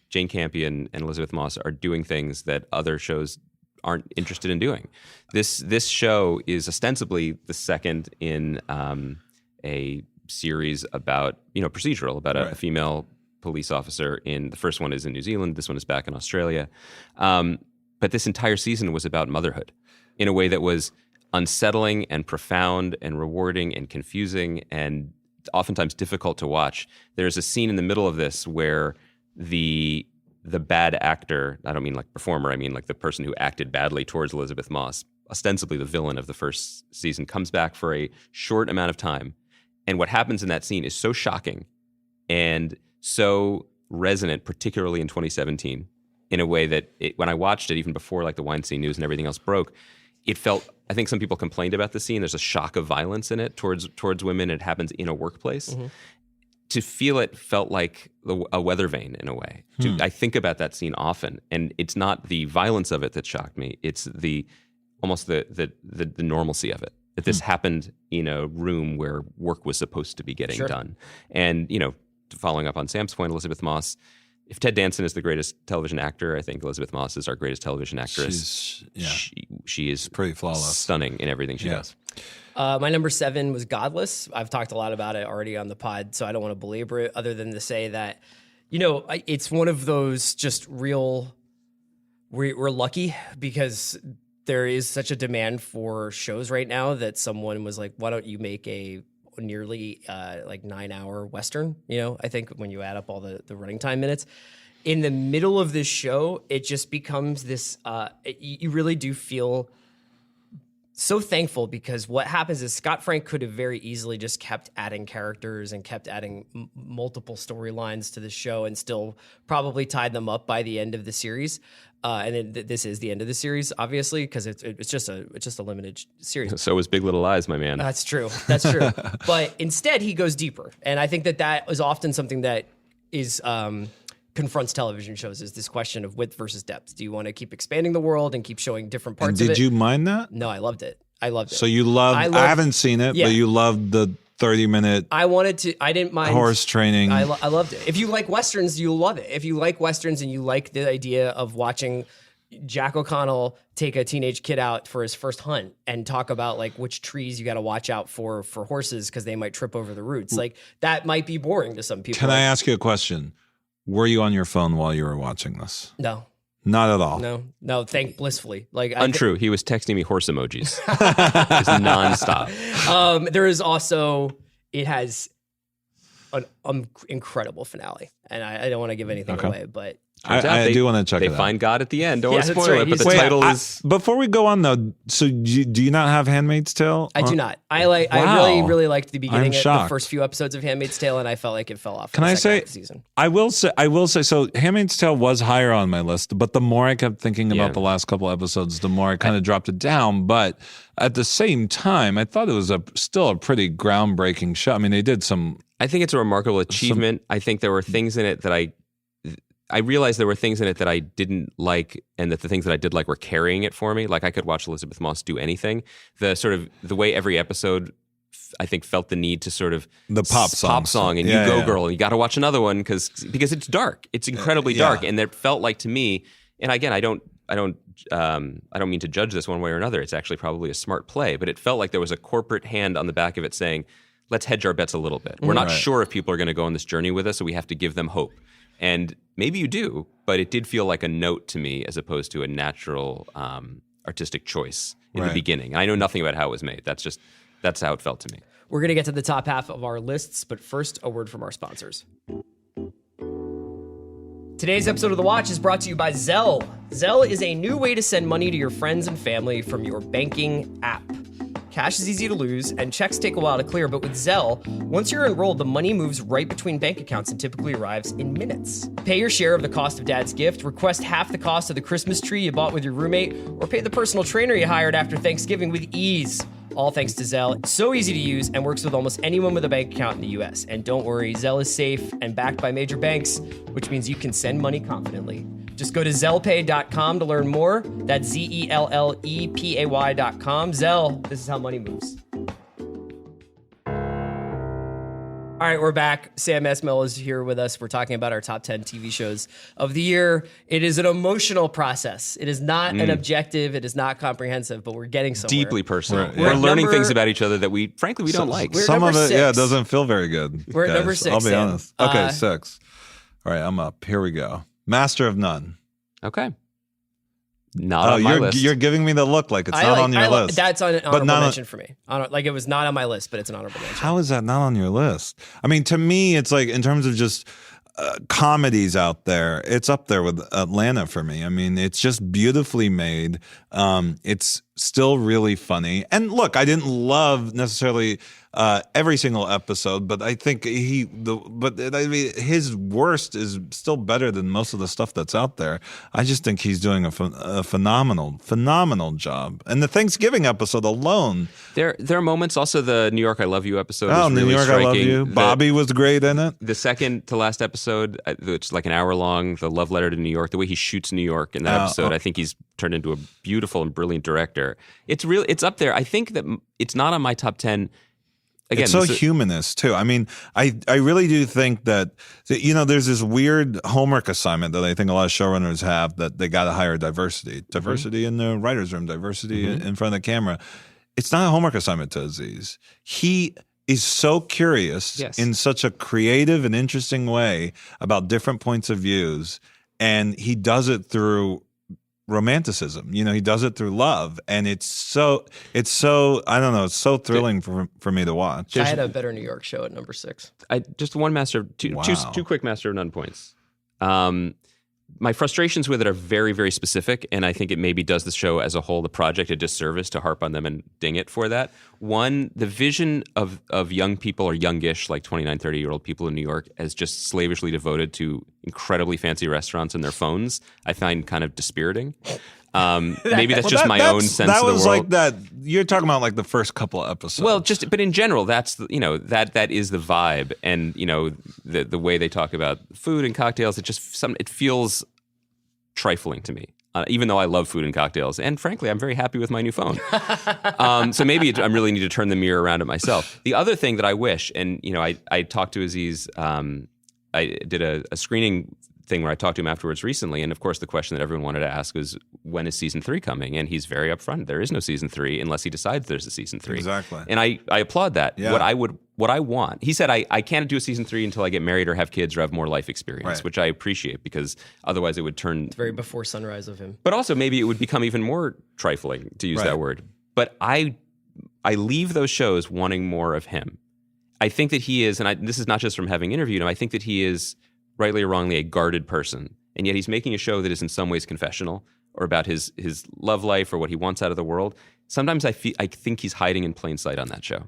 Jane Campion and Elizabeth Moss are doing things that other shows aren't interested in doing. This show is ostensibly the second in a series about procedural about a female police officer. The first one is in New Zealand. This one is back in Australia. But this entire season was about motherhood in a way that was unsettling and profound and rewarding and confusing and oftentimes difficult to watch. There's a scene in the middle of this where the bad actor, I don't mean like performer, I mean like the person who acted badly towards Elizabeth Moss, ostensibly the villain of the first season, comes back for a short amount of time. And what happens in that scene is so shocking and so resonant, particularly in 2017, in a way that when I watched it, even before like the Weinstein news and everything else broke, it felt, I think some people complained about the scene. There's a shock of violence in it towards women. It happens in a workplace. Mm-hmm. To feel it felt like a weather vane in a way. I think about that scene often, and it's not the violence of it that shocked me. It's almost the normalcy of it. That this happened in a room where work was supposed to be getting done. And, following up on Sam's point, Elizabeth Moss, if Ted Danson is the greatest television actor, I think Elizabeth Moss is our greatest television actress. She is pretty flawless, stunning in everything she does. My number 7 was Godless. I've talked a lot about it already on the pod, so I don't want to belabor it other than to say that, it's one of those just real, we're lucky because there is such a demand for shows right now that someone was like, why don't you make a nearly 9-hour Western? I think when you add up all the running time minutes, in the middle of this show, it just becomes this, you really do feel so thankful, because what happens is Scott Frank could have very easily just kept adding characters and kept adding multiple storylines to the show and still probably tied them up by the end of the series. And then this is the end of the series, obviously, because it's just a limited series. So is Big Little Lies, my man. That's true. But instead, he goes deeper, and I think that is often something that is confronts television shows, is this question of width versus depth. Do you want to keep expanding the world and keep showing different parts of it? Did you mind that? No, I loved it. So you loved, I haven't seen it, but you loved the 30-minute I didn't mind horse training. I loved it. If you like Westerns, you'll love it. If you like Westerns and you like the idea of watching Jack O'Connell take a teenage kid out for his first hunt and talk about like which trees you got to watch out for horses because they might trip over the roots, like that might be boring to some people. Can I ask you a question? Were you on your phone while you were watching this? No. Not at all. No. Thank blissfully. Like untrue. He was texting me horse emojis. It's nonstop. There is also, it has an incredible finale, and I don't want to give anything away, but I do want to check it out. They find God at the end. Don't want to spoil it, but the Wait, title is... Before we go on, though, so do you not have Handmaid's Tale? I do not. I really, really liked the beginning of the first few episodes of Handmaid's Tale, and I felt like it fell off. Can I say, season. I will say, so Handmaid's Tale was higher on my list, but the more I kept thinking about the last couple episodes, the more I kind of dropped it down. But at the same time, I thought it was still a pretty groundbreaking show. I mean, they did some... I think it's a remarkable achievement. I think there were things in it that I realized there were things in it that I didn't like, and that the things that I did like were carrying it for me. Like I could watch Elizabeth Moss do anything. The way every episode, I think, felt the need to sort of the pop song, and girl, and you got to watch another one because it's dark. It's incredibly dark, and it felt like to me. And again, I don't mean to judge this one way or another. It's actually probably a smart play, but it felt like there was a corporate hand on the back of it saying, let's hedge our bets a little bit. We're not sure if people are going to go on this journey with us, so we have to give them hope. And maybe you do, but it did feel like a note to me as opposed to a natural artistic choice in the beginning. And I know nothing about how it was made. That's how it felt to me. We're going to get to the top half of our lists, but first, a word from our sponsors. Today's episode of The Watch is brought to you by Zelle. Zelle is a new way to send money to your friends and family from your banking app. Cash is easy to lose, and checks take a while to clear, but with Zelle, once you're enrolled, the money moves right between bank accounts and typically arrives in minutes. Pay your share of the cost of dad's gift, request half the cost of the Christmas tree you bought with your roommate, or pay the personal trainer you hired after Thanksgiving with ease. All thanks to Zelle. It's so easy to use and works with almost anyone with a bank account in the US. And don't worry, Zelle is safe and backed by major banks, which means you can send money confidently. Just go to ZellePay.com to learn more. That's ZellePay.com. Zelle, this is how money moves. All right, we're back. Sam Esmail is here with us. We're talking about our top 10 TV shows of the year. It is an emotional process. It is not an objective. It is not comprehensive, but we're getting somewhere. Deeply personal. We're learning things about each other that we don't like. Some of it, doesn't feel very good. We're at number 6, I'll be Sam. honest. Okay, 6. All right, I'm up. Here we go. Master of None. Okay. Not on my list. You're giving me the look like it's not on your list. That's an honorable mention for me. It was not on my list, but it's an honorable mention. How is that not on your list? I mean, to me, it's like in terms of just comedies out there, it's up there with Atlanta for me. I mean, it's just beautifully made. It's still really funny. And look, I didn't love necessarily every single episode, but I think his worst is still better than most of the stuff that's out there. I just think he's doing a phenomenal job. And the Thanksgiving episode alone. There are moments. Also, the New York I Love You episode. Oh, was really New York striking. I Love You. Bobby was great in it. The second to last episode, which is like an hour long, the love letter to New York. The way he shoots New York in that episode, I think he's turned into a beautiful and brilliant director. It's up there. I think that it's not on my top 10. Again, it's so humanist too. I mean, I really do think that there's this weird homework assignment that I think a lot of showrunners have, that they got to hire diversity in the writer's room, diversity in front of the camera. It's not a homework assignment to Aziz. He is so curious in such a creative and interesting way about different points of views, and he does it through romanticism. He does it through love, and it's so I don't know, it's so thrilling for me to watch. I had a better New York show at number 6. Just one master of two quick master of none points. My frustrations with it are very, very specific, and I think it maybe does the show as a whole, the project, a disservice to harp on them and ding it for that. One, the vision of young people, or youngish, like 29, 30-year-old people in New York, as just slavishly devoted to incredibly fancy restaurants and their phones, I find kind of dispiriting. Maybe that's just my own sense of the world. That was like that. You're talking about like the first couple of episodes. Well, but in general, that's that is the vibe, and the way they talk about food and cocktails. It feels trifling to me. Even though I love food and cocktails, and frankly, I'm very happy with my new phone. So maybe I really need to turn the mirror around at myself. The other thing that I wish, and I talked to Aziz. I did a screening thing where I talked to him afterwards recently, and of course the question that everyone wanted to ask was, when is season 3 coming? And he's very upfront. There is no season 3 unless he decides there's a season 3. Exactly. And I applaud that. Yeah. What I want, he said, I can't do a season 3 until I get married or have kids or have more life experience, which I appreciate, because otherwise it would turn... It's very before sunrise of him. But also maybe it would become even more trifling, to use that word. But I leave those shows wanting more of him. I think that he is, and this is not just from having interviewed him, I think that he is, rightly or wrongly, a guarded person. And yet he's making a show that is in some ways confessional, or about his love life, or what he wants out of the world. Sometimes I think he's hiding in plain sight on that show.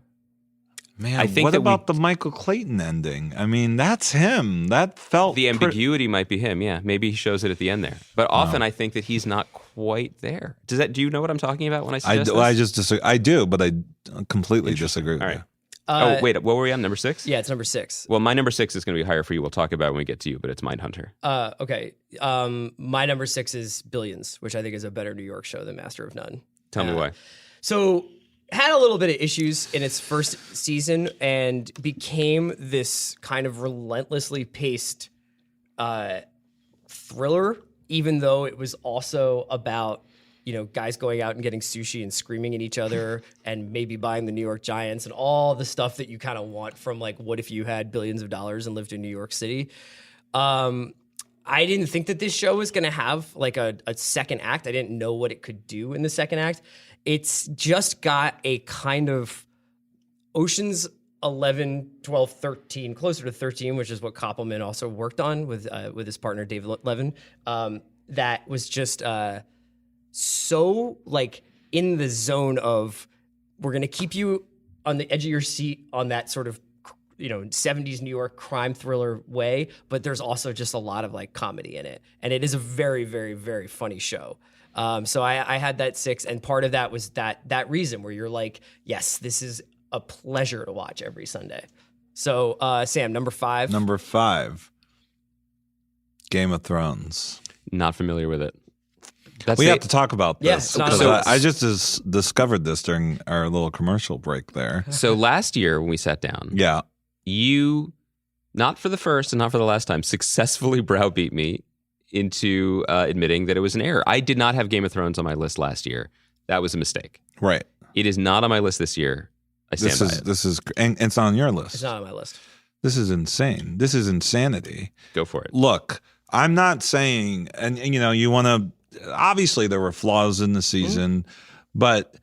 Man, what about the Michael Clayton ending? I mean, that's him. That felt... The ambiguity might be him, yeah. Maybe he shows it at the end there. But often I think that he's not quite there. Do you know what I'm talking about when I suggest this? I just disagree. I do, but I completely disagree with you. Wait, what were we on? Number 6? Yeah, it's number 6. Well, my number 6 is going to be higher for you. We'll talk about it when we get to you, but it's Mindhunter. Okay. My number 6 is Billions, which I think is a better New York show than Master of None. Tell me why. So, had a little bit of issues in its first season and became this kind of relentlessly paced thriller, even though it was also about guys going out and getting sushi and screaming at each other and maybe buying the New York Giants and all the stuff that you kind of want from, like, what if you had billions of dollars and lived in New York City. I didn't think that this show was going to have like a second act. I didn't know what it could do in the second act. It's just got a kind of Ocean's 11, 12, 13, closer to 13, which is what Koppelman also worked on with his partner, David Levin. That was just... so like in the zone of, we're going to keep you on the edge of your seat on that sort of 70s New York crime thriller way, but there's also just a lot of like comedy in it, and it is a very, very, very funny show. So I had that 6, and part of that was that reason where you're like, yes, this is a pleasure to watch every Sunday. So Sam, number 5. Number 5, Game of Thrones. Not familiar with it. We have to talk about this, because I just discovered this during our little commercial break there. So last year when we sat down, you, not for the first and not for the last time, successfully browbeat me into admitting that it was an error. I did not have Game of Thrones on my list last year. That was a mistake. Right. It is not on my list this year. I stand by it. This is, and it's on your list. It's not on my list. This is insane. This is insanity. Go for it. Look, I'm not saying, and you want to. Obviously, there were flaws in the season, but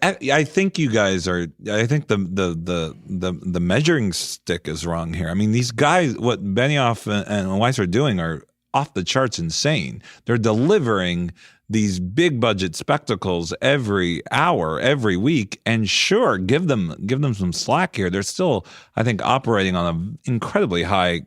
I think you guys are. I think the measuring stick is wrong here. I mean, these guys, what Benioff and Weiss are doing, are off the charts insane. They're delivering these big budget spectacles every hour, every week, and sure, give them some slack here. They're still, I think, operating on an incredibly high,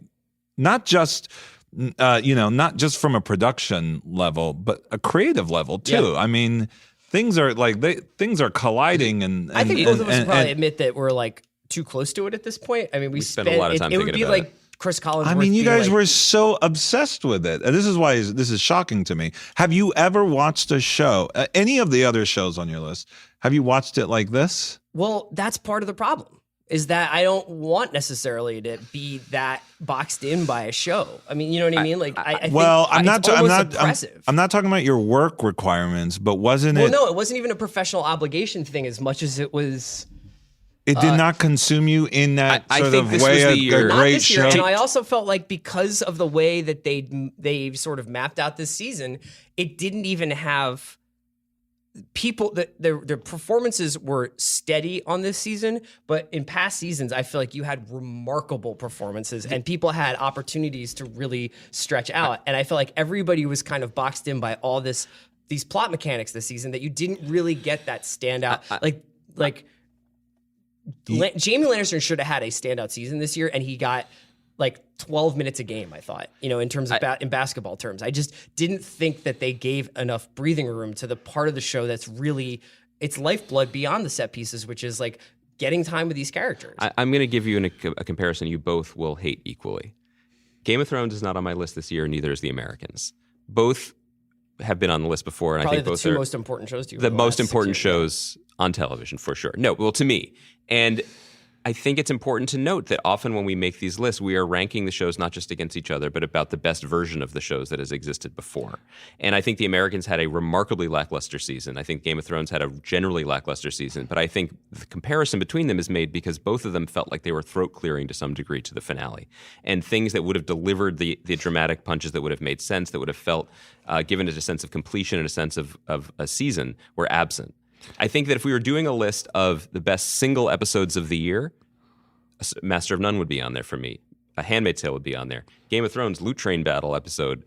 not just not just from a production level, but a creative level too. Yeah. I mean, things are colliding, and I think both of us would probably admit that we're like too close to it at this point. I mean, we spent a lot of time it would thinking be about like it. Chris Collinsworth. I mean, you guys like, were so obsessed with it. And this is why this is shocking to me. Have you ever watched a show, any of the other shows on your list? Have you watched it like this? Well, that's part of the problem. Is that I don't want necessarily to be that boxed in by a show. I mean, you know what I mean? Like, I think I'm not oppressive. I'm not talking about your work requirements, but wasn't it? Well, no, it wasn't even a professional obligation thing as much as it was. It did not consume you in that I sort think of this way. was the A year. Not great this year, show. and I also felt like because of the way that they sort of mapped out this season, it didn't even have people that their performances were steady on this season, but in past seasons I feel like you had remarkable performances and people had opportunities to really stretch out, and I feel like everybody was kind of boxed in by all these plot mechanics this season that you didn't really get that standout Jamie Lannister should have had a standout season this year, and he got like 12 minutes a game, I thought, in terms of in basketball terms. I just didn't think that they gave enough breathing room to the part of the show that's really its lifeblood beyond the set pieces, which is like getting time with these characters. I'm going to give you a comparison you both will hate equally. Game of Thrones is not on my list this year, neither is The Americans. Both have been on the list before, and Probably I think both the two are most important shows to you. the most important shows on television, for sure. No, well, to me. And I think it's important to note that often when we make these lists, we are ranking the shows not just against each other, but about the best version of the shows that has existed before. And I think The Americans had a remarkably lackluster season. I think Game of Thrones had a generally lackluster season. But I think the comparison between them is made because both of them felt like they were throat-clearing to some degree to the finale. And things that would have delivered the dramatic punches that would have made sense, that would have felt given it a sense of completion and a sense of a season were absent. I think that if we were doing a list of the best single episodes of the year, Master of None would be on there for me. A Handmaid's Tale would be on there. Game of Thrones Loot Train Battle episode,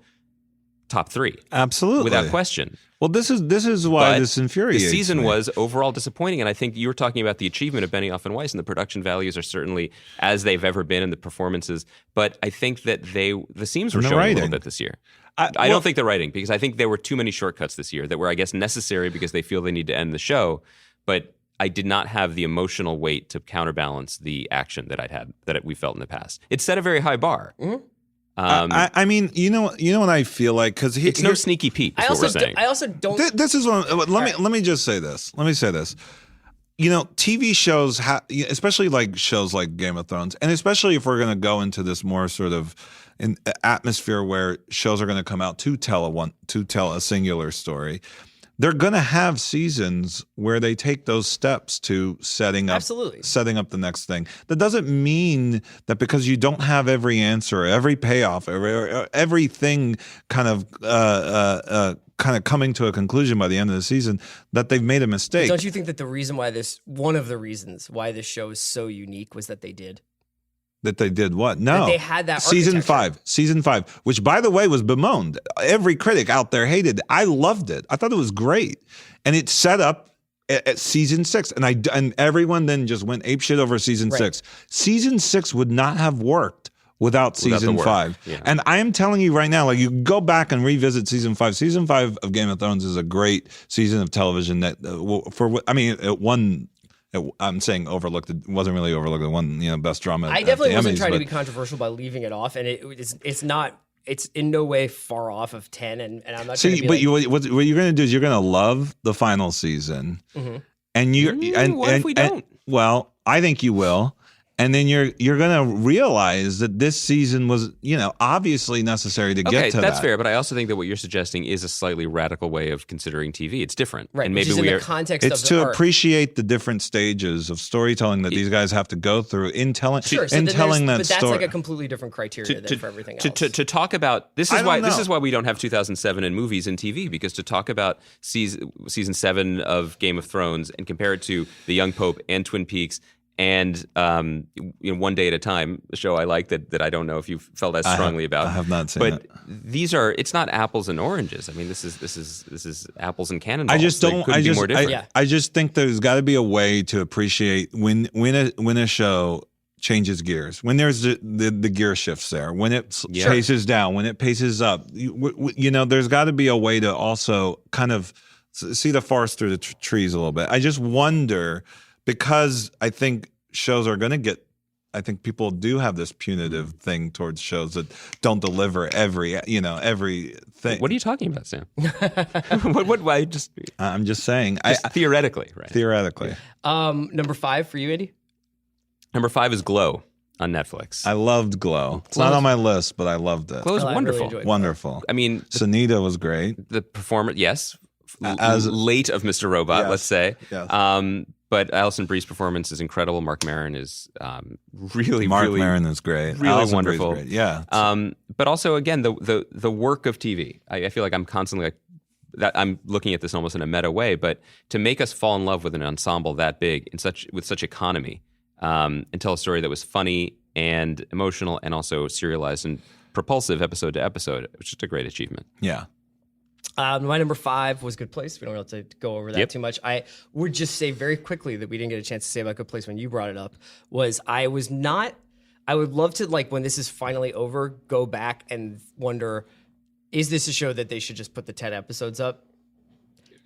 top 3. Absolutely. Without question. Well, this is why But this infuriates the season me. was overall disappointing, and I think you were talking about the achievement of Benioff and Weiss, and the production values are certainly as they've ever been in the performances. But I think that the seams were And the showing a writing. little bit this year. I don't think the writing, because I think there were too many shortcuts this year that were, I guess, necessary because they feel they need to end the show. But I did not have the emotional weight to counterbalance the action that we felt in the past. It set a very high bar. Mm-hmm. I mean, you know what I feel like, because It's no sneaky Pete. Is what we're saying. I also don't. This is what. Let me just say this. Let me say this. TV shows, especially like shows like Game of Thrones, and especially if we're going to go into this more sort of an atmosphere where shows are going to come out to tell a singular story. They're going to have seasons where they take those steps to setting up the next thing. That doesn't mean that because you don't have every answer, every payoff, everything kind of coming to a conclusion by the end of the season, that they've made a mistake. Don't you think that one of the reasons why this show is so unique was that they did? That they did what? No. That they had that season architecture. 5, which by the way was bemoaned. Every critic out there hated it. I loved it. I thought it was great. And it set up at season 6. And everyone then just went apeshit over season 6. Season 6 would not have worked without season 5. Yeah. And I am telling you right now, like, you go back and revisit season 5. Season 5 of Game of Thrones is a great season of television that it won. I'm saying overlooked. It wasn't really overlooked. It won, best drama. I definitely wasn't trying to be controversial by leaving it off, and it's not. It's in no way far off of 10, and I'm not. See, but what you're going to do is you're going to love the final season, and what if we don't? Well, I think you will. And then you're going to realize that this season was, obviously necessary to get to that. That's fair, but I also think that what you're suggesting is a slightly radical way of considering TV. It's different. Right, and which maybe is in the context It's of the to art. appreciate the different stages of storytelling that these guys have to go through in telling Sure, so in then telling that but that's story. like a completely different criteria than for everything else. To talk about this is I why don't know. we don't have 2007 in movies and TV, because to talk about season 7 of Game of Thrones and compare it to The Young Pope and Twin Peaks and One Day at a Time, a show I like that I don't know if you felt as strongly about. I have not seen but it. These are, it's not apples and oranges. I mean, this is apples and cannonballs. I just don't. Be more different. I just think there's got to be a way to appreciate when a show changes gears, when there's the gear shifts there, when it paces down, when it paces up. There's got to be a way to also kind of see the forest through the trees a little bit. I just wonder, because I think shows are going to get. I think people do have this punitive thing towards shows that don't deliver every thing. What are you talking about, Sam? Why just? I'm just saying. Theoretically, right? Theoretically. Number 5 for you, Andy? Number 5 is Glow on Netflix. I loved Glow. It's not on my list, but I loved it. Glow is wonderful. Really Wonderful. I mean, Sunita was great. the performance, yes. As late of Mr. Robot, Yes. let's say. Yes. But Alison Brie's performance is incredible. Mark Maron is really Maron is great. really Alison wonderful. Brie's great. Yeah. But also, again, the work of TV. I feel like I'm constantly that I'm looking at this almost in a meta way. But to make us fall in love with an ensemble that big with such economy, and tell a story that was funny and emotional and also serialized and propulsive episode to episode, it was just a great achievement. Yeah. My number 5 was Good Place. We don't really have to go over that Yep. too much. I would just say very quickly that we didn't get a chance to say about Good Place when you brought it up, I would love to, when this is finally over, go back and wonder, is this a show that they should just put the 10 episodes up?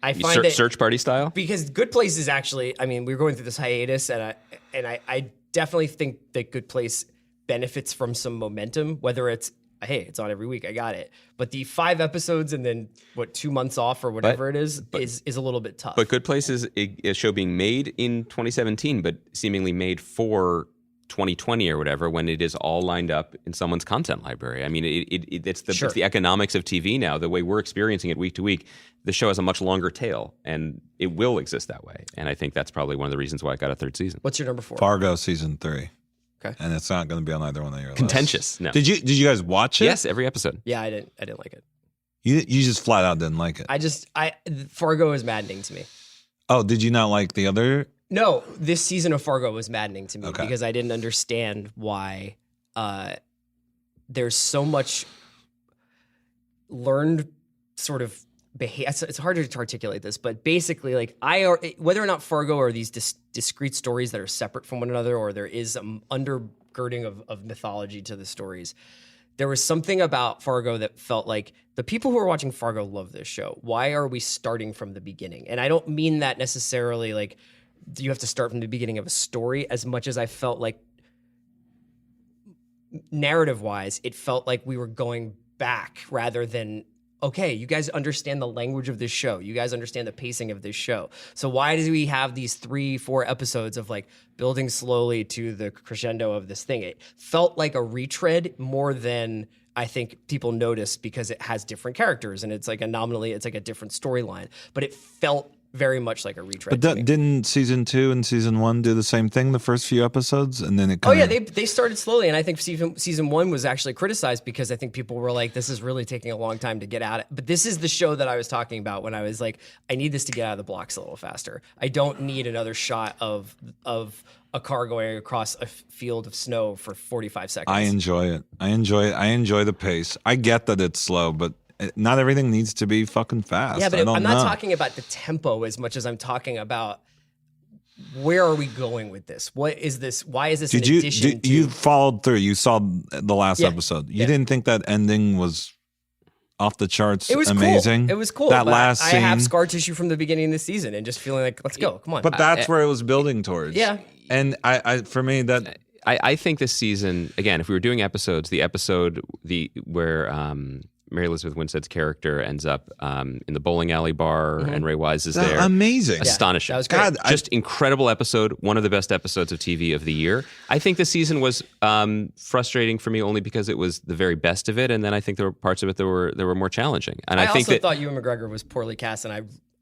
I find Search Party style? because Good Place is actually, I mean, we're going through this hiatus, and I definitely think that Good Place benefits from some momentum, whether it's, hey, it's on every week, I got it. But the 5 episodes and then 2 months off or whatever it is a little bit tough. But Good Place is a show being made in 2017, but seemingly made for 2020 or whatever, when it is all lined up in someone's content library. I mean, it's the economics of TV now. The way we're experiencing it week to week, the show has a much longer tail, and it will exist that way. And I think that's probably one of the reasons why it got a 3rd season. What's your number 4? Fargo season 3. Okay. And it's not going to be on either one of your lists. Contentious. No. Did you guys watch it? Yes, every episode. Yeah, I didn't like it. You just flat out didn't like it. Fargo is maddening to me. Oh, did you not like the other? No, this season of Fargo was maddening to me Okay. because I didn't understand why there's so much learned sort of behavior. It's hard to articulate this, but basically, whether or not Fargo are these discrete stories that are separate from one another, or there is some undergirding of mythology to the stories, there was something about Fargo that felt like the people who are watching Fargo love this show. Why are we starting from the beginning? And I don't mean that necessarily like you have to start from the beginning of a story, as much as I felt like narrative-wise, it felt like we were going back rather than, okay, you guys understand the language of this show. You guys understand the pacing of this show. So why do we have these 3-4 episodes of building slowly to the crescendo of this thing? It felt like a retread more than I think people noticed, because it has different characters and it's like it's like a different storyline. But it felt very much like a retread. But to me. didn't season 2 and season 1 do the same thing the first few episodes, and then it? They started slowly, and I think season 1 was actually criticized because I think people were like, "This is really taking a long time to get at it." But this is the show that I was talking about when I was like, "I need this to get out of the blocks a little faster. I don't need another shot of a car going across a field of snow for 45 seconds." I enjoy it. I enjoy the pace. I get that it's slow, but not everything needs to be fucking fast. Yeah, but know. I'm not talking about the tempo as much as I'm talking about where are we going with this? What is this? Why is this You followed through. You saw the last episode. You didn't think that ending was off the charts? It was amazing. Cool. It was cool. That but last scene. I have scar tissue from the beginning of the season and just feeling like, let's go. Come on. But that's where it was building towards. Yeah. And for me, that I think this season, again, if we were doing episodes, the episode where Mary Elizabeth Winstead's character ends up in the bowling alley bar and Ray Wise is there. Amazing. Astonishing. that was great. Just incredible episode. One of the best episodes of TV of the year. I think the season was frustrating for me only because it was the very best of it, and then I think there were parts of it that were more challenging. And I think also thought Ewan McGregor was poorly cast, and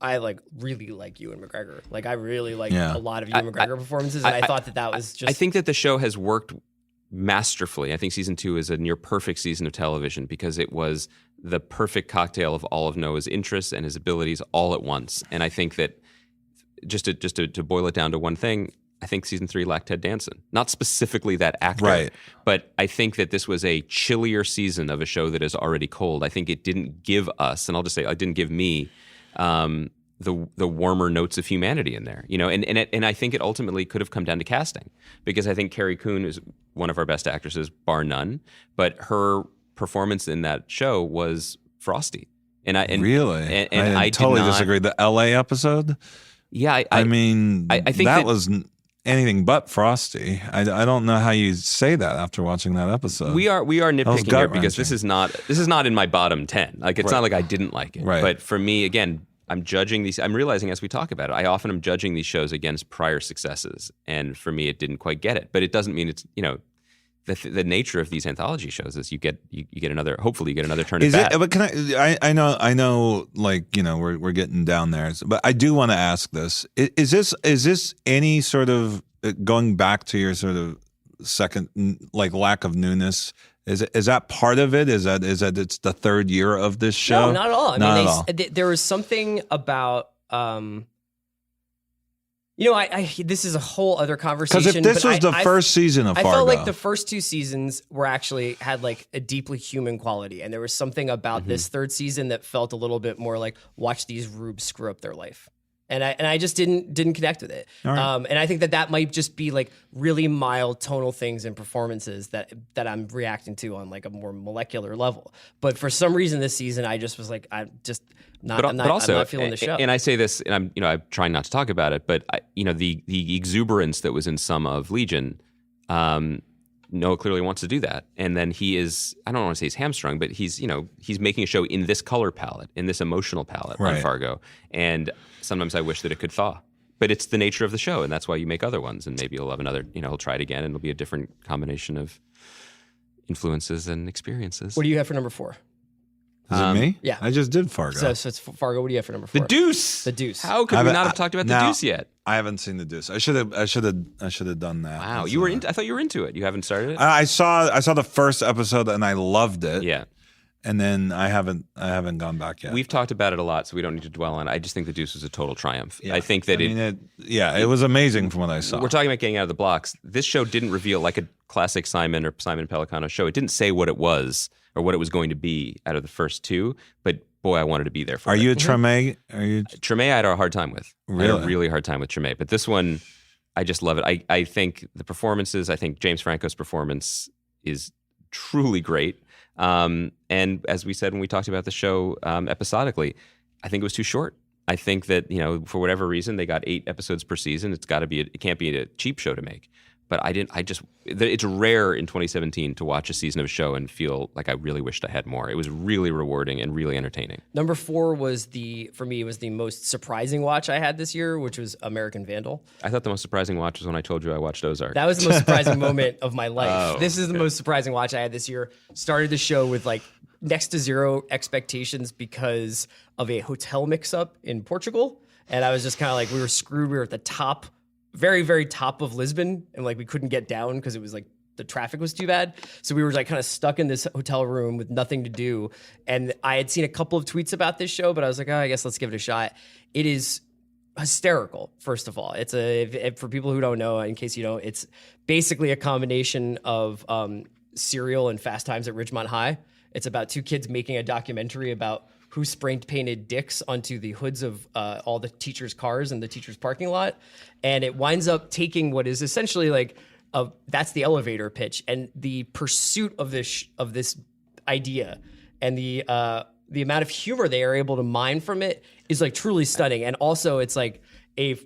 I really like Ewan McGregor. Like I really like a lot of Ewan McGregor performances, and I thought that was just. I think that the show has worked masterfully. I think season 2 is a near perfect season of television because it was the perfect cocktail of all of Noah's interests and his abilities all at once. And I think that just to boil it down to one thing, I think season 3 lacked Ted Danson. Not specifically that actor, Right. but I think that this was a chillier season of a show that is already cold. I think it didn't give us, and I'll just say, it didn't give me the warmer notes of humanity in there. And I think it ultimately could have come down to casting, because I think Carrie Coon is one of our best actresses, bar none. But her performance in that show was frosty. Really? And I totally disagree. The LA episode? Yeah, I mean, I think that was anything but frosty. I don't know how you say that after watching that episode. We are nitpicking here because gut-wrenching. this is not in my bottom 10. Like, it's not like I didn't like it. Right. But for me, again, I'm judging these. I'm realizing as we talk about it, I often am judging these shows against prior successes, and for me, it didn't quite get it. But it doesn't mean it's the nature of these anthology shows is you get another. Hopefully, you get another turn at bat. But can I know, like, we're getting down there, but I do want to ask this: is this any sort of going back to your sort of second, like, lack of newness? Is that part of it? Is that it's the third year of this show? No, not at all. Not at all. There was something about. This is a whole other conversation. Because if this was the first season of Fargo, I felt like the first 2 seasons had like a deeply human quality, and there was something about this third season that felt a little bit more like watch these rubes screw up their life, and I just didn't connect with it. All right. And I think that might just be like really mild tonal things and performances that I'm reacting to on like a more molecular level. But for some reason this season, I just was like, I'm not feeling the show. And I say this, and I'm trying not to talk about it, but the exuberance that was in some of Legion, Noah clearly wants to do that, and then he is, I don't want to say he's hamstrung, but he's making a show in this color palette, in this emotional palette on Fargo, and sometimes I wish that it could thaw. But it's the nature of the show, and that's why you make other ones, and maybe he'll have another, he'll try it again, and it'll be a different combination of influences and experiences. What do you have for number 4? Is it me? Yeah. I just did Fargo. So it's Fargo. What do you have for number 4? The Deuce. The Deuce. How could we not have talked about The Deuce yet? I haven't seen The Deuce. I should have done that. Wow, you were I thought you were into it. You haven't started it? I saw the first episode and I loved it. Yeah. And then I haven't gone back yet. We've talked about it a lot, so we don't need to dwell on it. I just think The Deuce was a total triumph. Yeah. I think that it was amazing from what I saw. We're talking about getting out of the blocks. This show didn't reveal, like a classic Simon or Simon Pellicano show, it didn't say what it was or what it was going to be out of the first 2, but boy, I wanted to be there for it. Are you a Treme? Treme I had a hard time with. Really? I had a really hard time with Treme. But this one, I just love it. I think the performances, I think James Franco's performance is truly great. And as we said when we talked about the show episodically, I think it was too short. I think that, for whatever reason, they got 8 episodes per season. It can't be a cheap show to make. But it's rare in 2017 to watch a season of a show and feel like I really wished I had more. It was really rewarding and really entertaining. Number 4 was the most surprising watch I had this year, which was American Vandal. I thought the most surprising watch was when I told you I watched Ozark. That was the most surprising moment of my life. Oh, this is the most surprising watch I had this year. Started the show with like next to zero expectations because of a hotel mix-up in Portugal. And I was just kind of like, we were screwed. We were at the top, very, very top of Lisbon, and like we couldn't get down because it was like the traffic was too bad. So we were like kind of stuck in this hotel room with nothing to do. And I had seen a couple of tweets about this show, but I was like, I guess let's give it a shot. It is hysterical, first of all. It's for people who don't know, in case you don't, it's basically a combination of Serial and Fast Times at Ridgemont High. It's about 2 kids making a documentary about who painted dicks onto the hoods of all the teachers' cars in the teachers' parking lot. And it winds up taking what is essentially like, that's the elevator pitch. And the pursuit of this idea and the amount of humor they are able to mine from it is like truly stunning. And also it's like a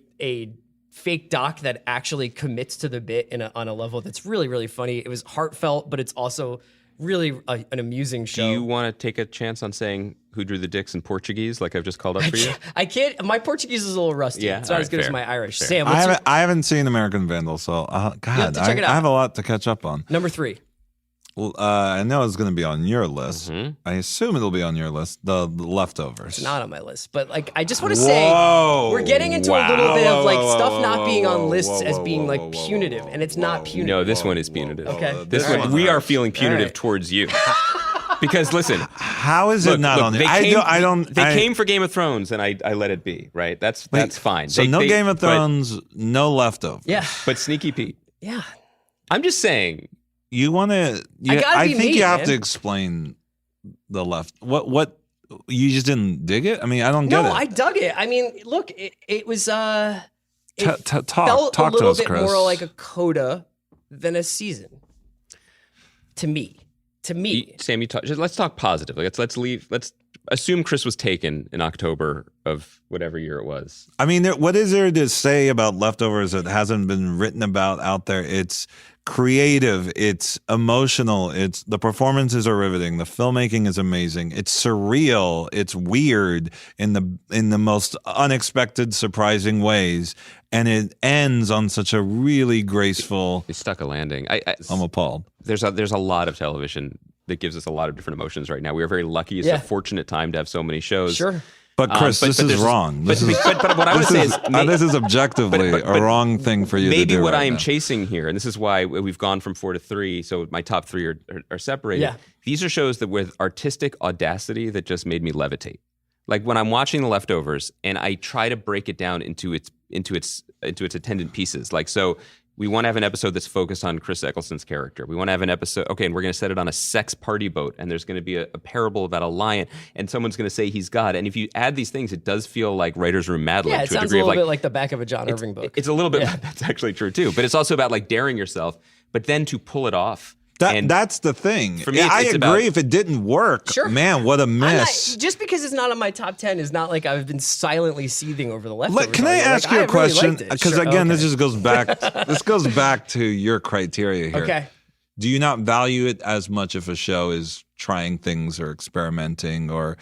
fake doc that actually commits to the bit on a level that's really, really funny. It was heartfelt, but it's also really an amusing show. Do you want to take a chance on saying who drew the dicks in Portuguese, like I've just called up for you? I can't. My Portuguese is a little rusty. Yeah, it's not as good fair. as my Irish. Fair. Sam, I haven't seen American Vandal, so God, check it out. I have a lot to catch up on. Number 3. Well, I know it's going to be on your list. Mm-hmm. I assume it'll be on your list. The Leftovers. It's not on my list, but like I just want to say we're getting into a little bit of like stuff not being on lists as being like punitive, and it's not punitive. No, this one is punitive. Okay. This one, we are feeling punitive towards you. Because listen, how is it not on there? They came for Game of Thrones, and I let it be. Right? That's fine. So Game of Thrones, no leftovers. Yeah, but Sneaky Pete. Yeah, I'm just saying. You want to? I think you have to explain the left. What? You just didn't dig it? I mean, I don't get it. No, I dug it. I mean, look, it was felt talk a little to us, bit Chris. more like a coda than a season. To me. Sam, let's talk positively. Let's assume Chris was taken in October of whatever year it was. I mean, what is there to say about Leftovers that hasn't been written about out there? It's creative, it's emotional, the performances are riveting, the filmmaking is amazing, it's surreal, it's weird in the most unexpected, surprising ways, and it ends on such a really graceful. It stuck a landing. I'm appalled. There's a lot of television that gives us a lot of different emotions right now. We are very lucky. It's a fortunate time to have so many shows. Sure. But Chris, this is wrong. But what I would say is this is objectively a wrong thing for you to do. Maybe what right I am now. chasing here, and this is why we've gone from 4 to 3, so my top 3 are separated. Yeah. These are shows that with artistic audacity that just made me levitate. Like when I'm watching The Leftovers and I try to break it down into its attendant pieces. Like, so we want to have an episode that's focused on Chris Eccleston's character. We want to have an episode, okay, and we're going to set it on a sex party boat, and there's going to be a parable about a lion, and someone's going to say he's God. And if you add these things, it does feel like Writer's Room Mad Lib Yeah, it to a sounds degree a little of bit like the back of a John Irving book. It's a little bit, that's actually true too, but it's also about like daring yourself, but then to pull it off. That's the thing. For me, I it's agree. about, if it didn't work, Sure. man, what a miss. Just because it's not on my top 10 is not like I've been silently seething over The Leftovers. Can I ask you a question? Because again, this this just goes back. This goes back to your criteria here. Okay. Do you not value it as much if a show is trying things or experimenting or,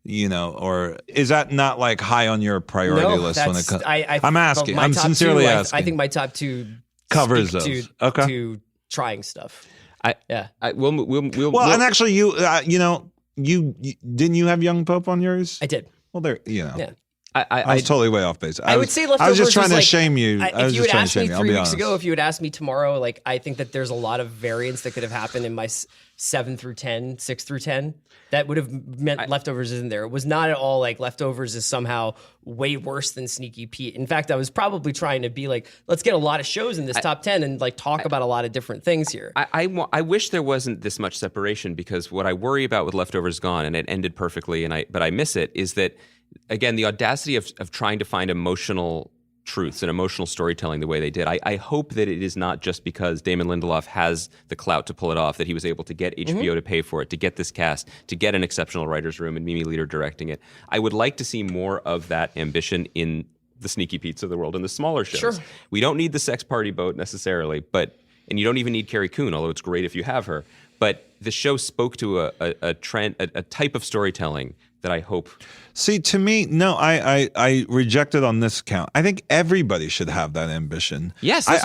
or is that not like high on your priority list when it comes? I'm asking. I'm sincerely asking. I think my top 2 covers speak those. to trying stuff. We'll and actually, you didn't you have Young Pope on yours? I did. Well, there, Yeah. I was totally way off base. I would say Leftovers I was just trying to like, shame you. If you had asked me 3 weeks ago, if you had asked me tomorrow, like I think that there's a lot of variance that could have happened in my 7 through 10, 6 through 10. That would have meant Leftovers isn't there. It was not at all like Leftovers is somehow way worse than Sneaky Pete. In fact, I was probably trying to be like, let's get a lot of shows in this top 10 and like talk about a lot of different things here. I wish there wasn't this much separation, because what I worry about with Leftovers Gone, and it ended perfectly, but I miss it, is that, again, the audacity of trying to find emotional truths and emotional storytelling the way they did. I hope that it is not just because Damon Lindelof has the clout to pull it off, that he was able to get HBO to pay for it, to get this cast, to get an exceptional writer's room and Mimi Leder directing it. I would like to see more of that ambition in the Sneaky Pete's of the world and the smaller shows. Sure. We don't need the sex party boat necessarily, and you don't even need Carrie Coon, although it's great if you have her. But the show spoke to a trend, a type of storytelling that I hope. See, to me, no, I reject it on this count. I think everybody should have that ambition. Yes, that's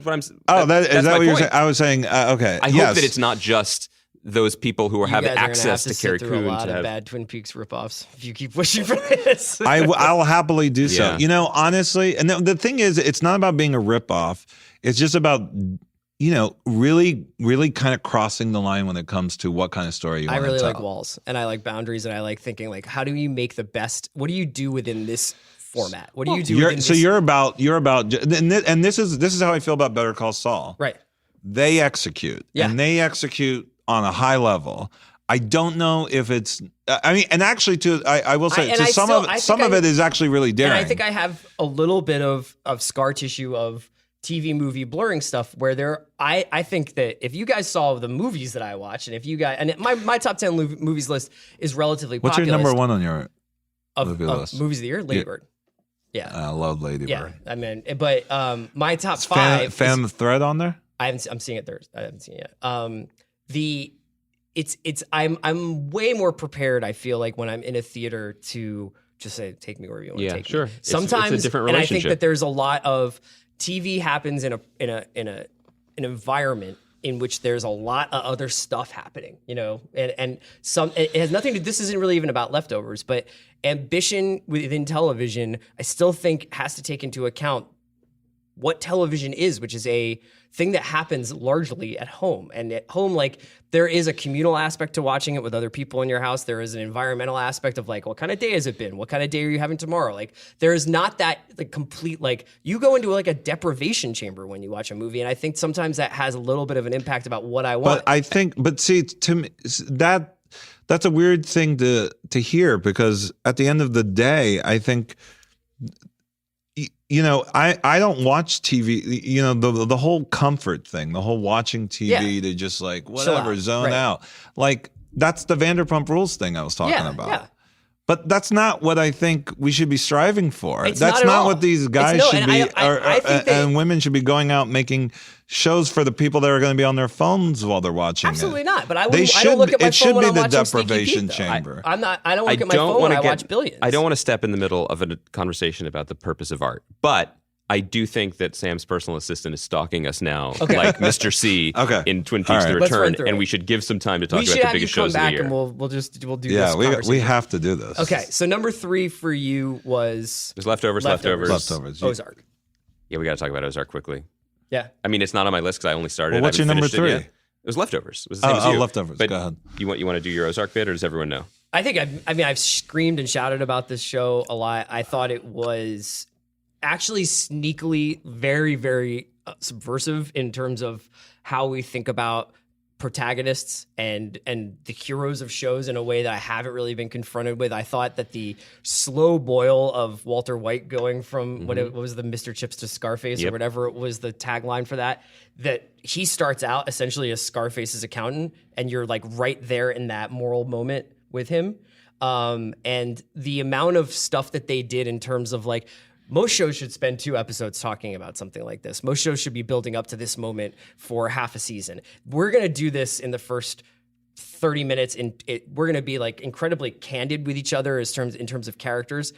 what I'm. Is that what you're saying? I was saying, okay. I hope that it's not just those people who have access to Carrie Coon. A lot of bad Twin Peaks ripoffs if you keep pushing for this. I'll happily do so. Yeah. Honestly, and the thing is, it's not about being a ripoff. It's just about, really, really kind of crossing the line when it comes to what kind of story you want to tell. I really like walls, and I like boundaries, and I like thinking like, how do you make the best? What do you do within this format? What do you do? You're about, and this is how I feel about Better Call Saul. Right. They execute, and they execute on a high level. I don't know if it's. I mean, and actually, I will say, some of it is actually really daring. And I think I have a little bit of scar tissue of TV movie blurring stuff where I think that if you guys saw the movies that I watch, and if you guys, and my top 10 movies list is relatively What's popular. your number one on your movie list? Movies of the year? Lady Bird. Yeah. I love Lady Bird. Yeah. I mean, but my top 5. Fan the Thread on there? I'm seeing it Thursday. I haven't seen it yet. I'm way more prepared, I feel like, when I'm in a theater to just say, take me wherever you want to take me. Sure. Sometimes, it's a different and I relationship. think that there's a lot of TV happens in an environment in which there's a lot of other stuff happening, and some, it has nothing to, this isn't really even about Leftovers, but ambition within television, I still think has to take into account what television is, which is a thing that happens largely at home. And at home, like, there is a communal aspect to watching it with other people in your house. There is an environmental aspect of, like, what kind of day has it been? What kind of day are you having tomorrow? Like, there is not that, like, complete, like, you go into, like, a deprivation chamber when you watch a movie. And I think sometimes that has a little bit of an impact about what I want. But see, to me, that's a weird thing to hear, because at the end of the day, I think, you know, I don't watch TV, you know, the whole comfort thing, the whole watching TV to just, like, whatever, zone out. Like, that's the Vanderpump Rules thing I was talking about. Yeah. But that's not what I think we should be striving for. That's not what these guys should be, and women should be going out making shows for the people that are going to be on their phones while they're watching. Absolutely it. not. But I don't look at my phone when I'm watching deprivation chamber. I don't look at my phone when I watch Billions. I don't want to step in the middle of a conversation about the purpose of art, but I do think that Sam's personal assistant is stalking us now, like Mr. C in Twin Peaks: The Return, and we should give some time to talk about the biggest shows of the year. And we'll do this. We have to do this. Okay, so number 3 for you was Leftovers. Ozark. Yeah, we got to talk about Ozark quickly. Yeah, I mean, it's not on my list because I only started. Well, what's your number 3? It was Leftovers. It was the same as you. Leftovers. But go ahead. You want to do your Ozark bit, or does everyone know? I think I've screamed and shouted about this show a lot. I thought it was actually sneakily very, very subversive in terms of how we think about protagonists and the heroes of shows in a way that I haven't really been confronted with. I thought that the slow boil of Walter White going from what was the Mr. Chips to Scarface or whatever it was the tagline for that he starts out essentially as Scarface's accountant, and you're, like, right there in that moral moment with him. And the amount of stuff that they did in terms of, like, most shows should spend 2 episodes talking about something like this. Most shows should be building up to this moment for half a season. We're going to do this in the first 30 minutes. We're going to be, like, incredibly candid with each other in terms of characters.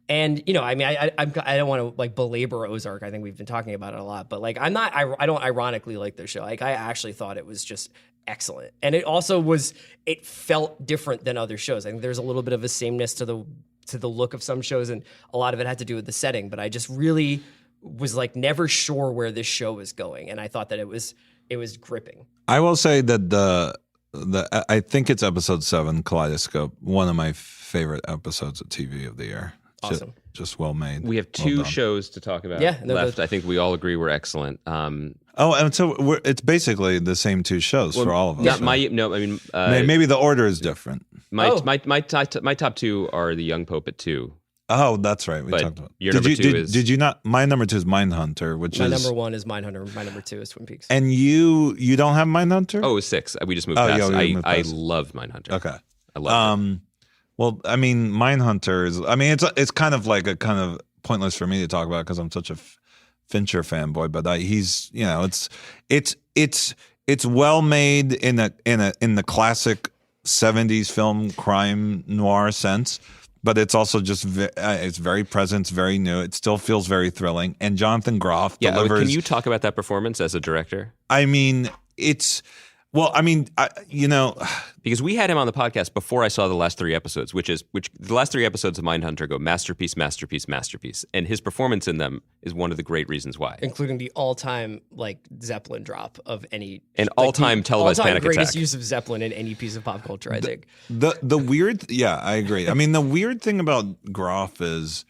And, you know, I mean, I don't want to, like, belabor Ozark. I think we've been talking about it a lot. But, like, I don't ironically like this show. Like, I actually thought it was just excellent. And it also it felt different than other shows. I think there's a little bit of a sameness to the look of some shows, and a lot of it had to do with the setting, but I just really was, like, never sure where this show was going, and I thought that it was gripping. I will say that I think it's episode 7, Kaleidoscope, one of my favorite episodes of TV of the year. Awesome. Just well made. We have 2 shows to talk about left. I think we all agree we're excellent. And so it's basically the same 2 shows for all of us. Maybe the order is different. My top 2 are The Young Pope at 2. Oh, that's right. We talked about. Your number 2 is. Did you not? My number 2 is Mindhunter, my number 1 is Mindhunter. My number 2 is Twin Peaks. And you don't have Mindhunter? Oh, it was 6. We just moved past. I love Mindhunter. Okay. I love it. Well, I mean, Mindhunter is. I mean, it's kind of like a kind of pointless for me to talk about because I'm such a Fincher fanboy. But he's, you know, it's well made in the classic 70s film crime noir sense. But it's also just it's very present, it's very new. It still feels very thrilling. And Jonathan Groff delivers. Can you talk about that performance as a director? I mean, it's. Well, I mean, because we had him on the podcast before I saw the last 3 episodes, which the last 3 episodes of Mindhunter go masterpiece, masterpiece, masterpiece, and his performance in them is one of the great reasons why, including the all-time, like, Zeppelin drop of any all-time televised panic attack. Greatest use of Zeppelin in any piece of pop culture, I think. The weird, I agree. I mean, the weird thing about Groff is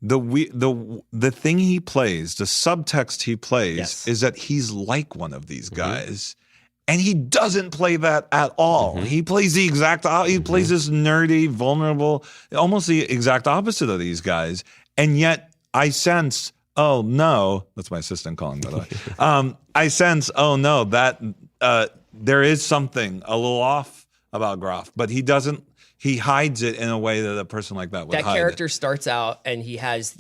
the thing he plays, the subtext he plays, is that he's like one of these guys. And he doesn't play that at all. He plays the exact he plays this nerdy, vulnerable, almost the exact opposite of these guys. And yet I sense, oh no, that's my assistant calling, by the way. I sense, oh no, that there is something a little off about Groff, but he hides it in a way that a person like that would hide it. That character starts out and he has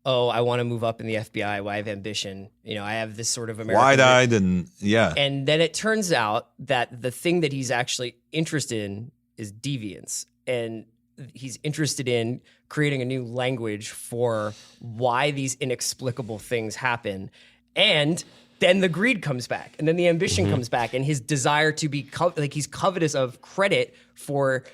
I want to move up in the FBI. I have ambition. You know, I have this sort of American... Wide-eyed and, And then it turns out that the thing that he's actually interested in is deviance. And he's interested in creating a new language for why these inexplicable things happen. And then the greed comes back. And then the ambition comes back. And his desire to be... he's covetous of credit for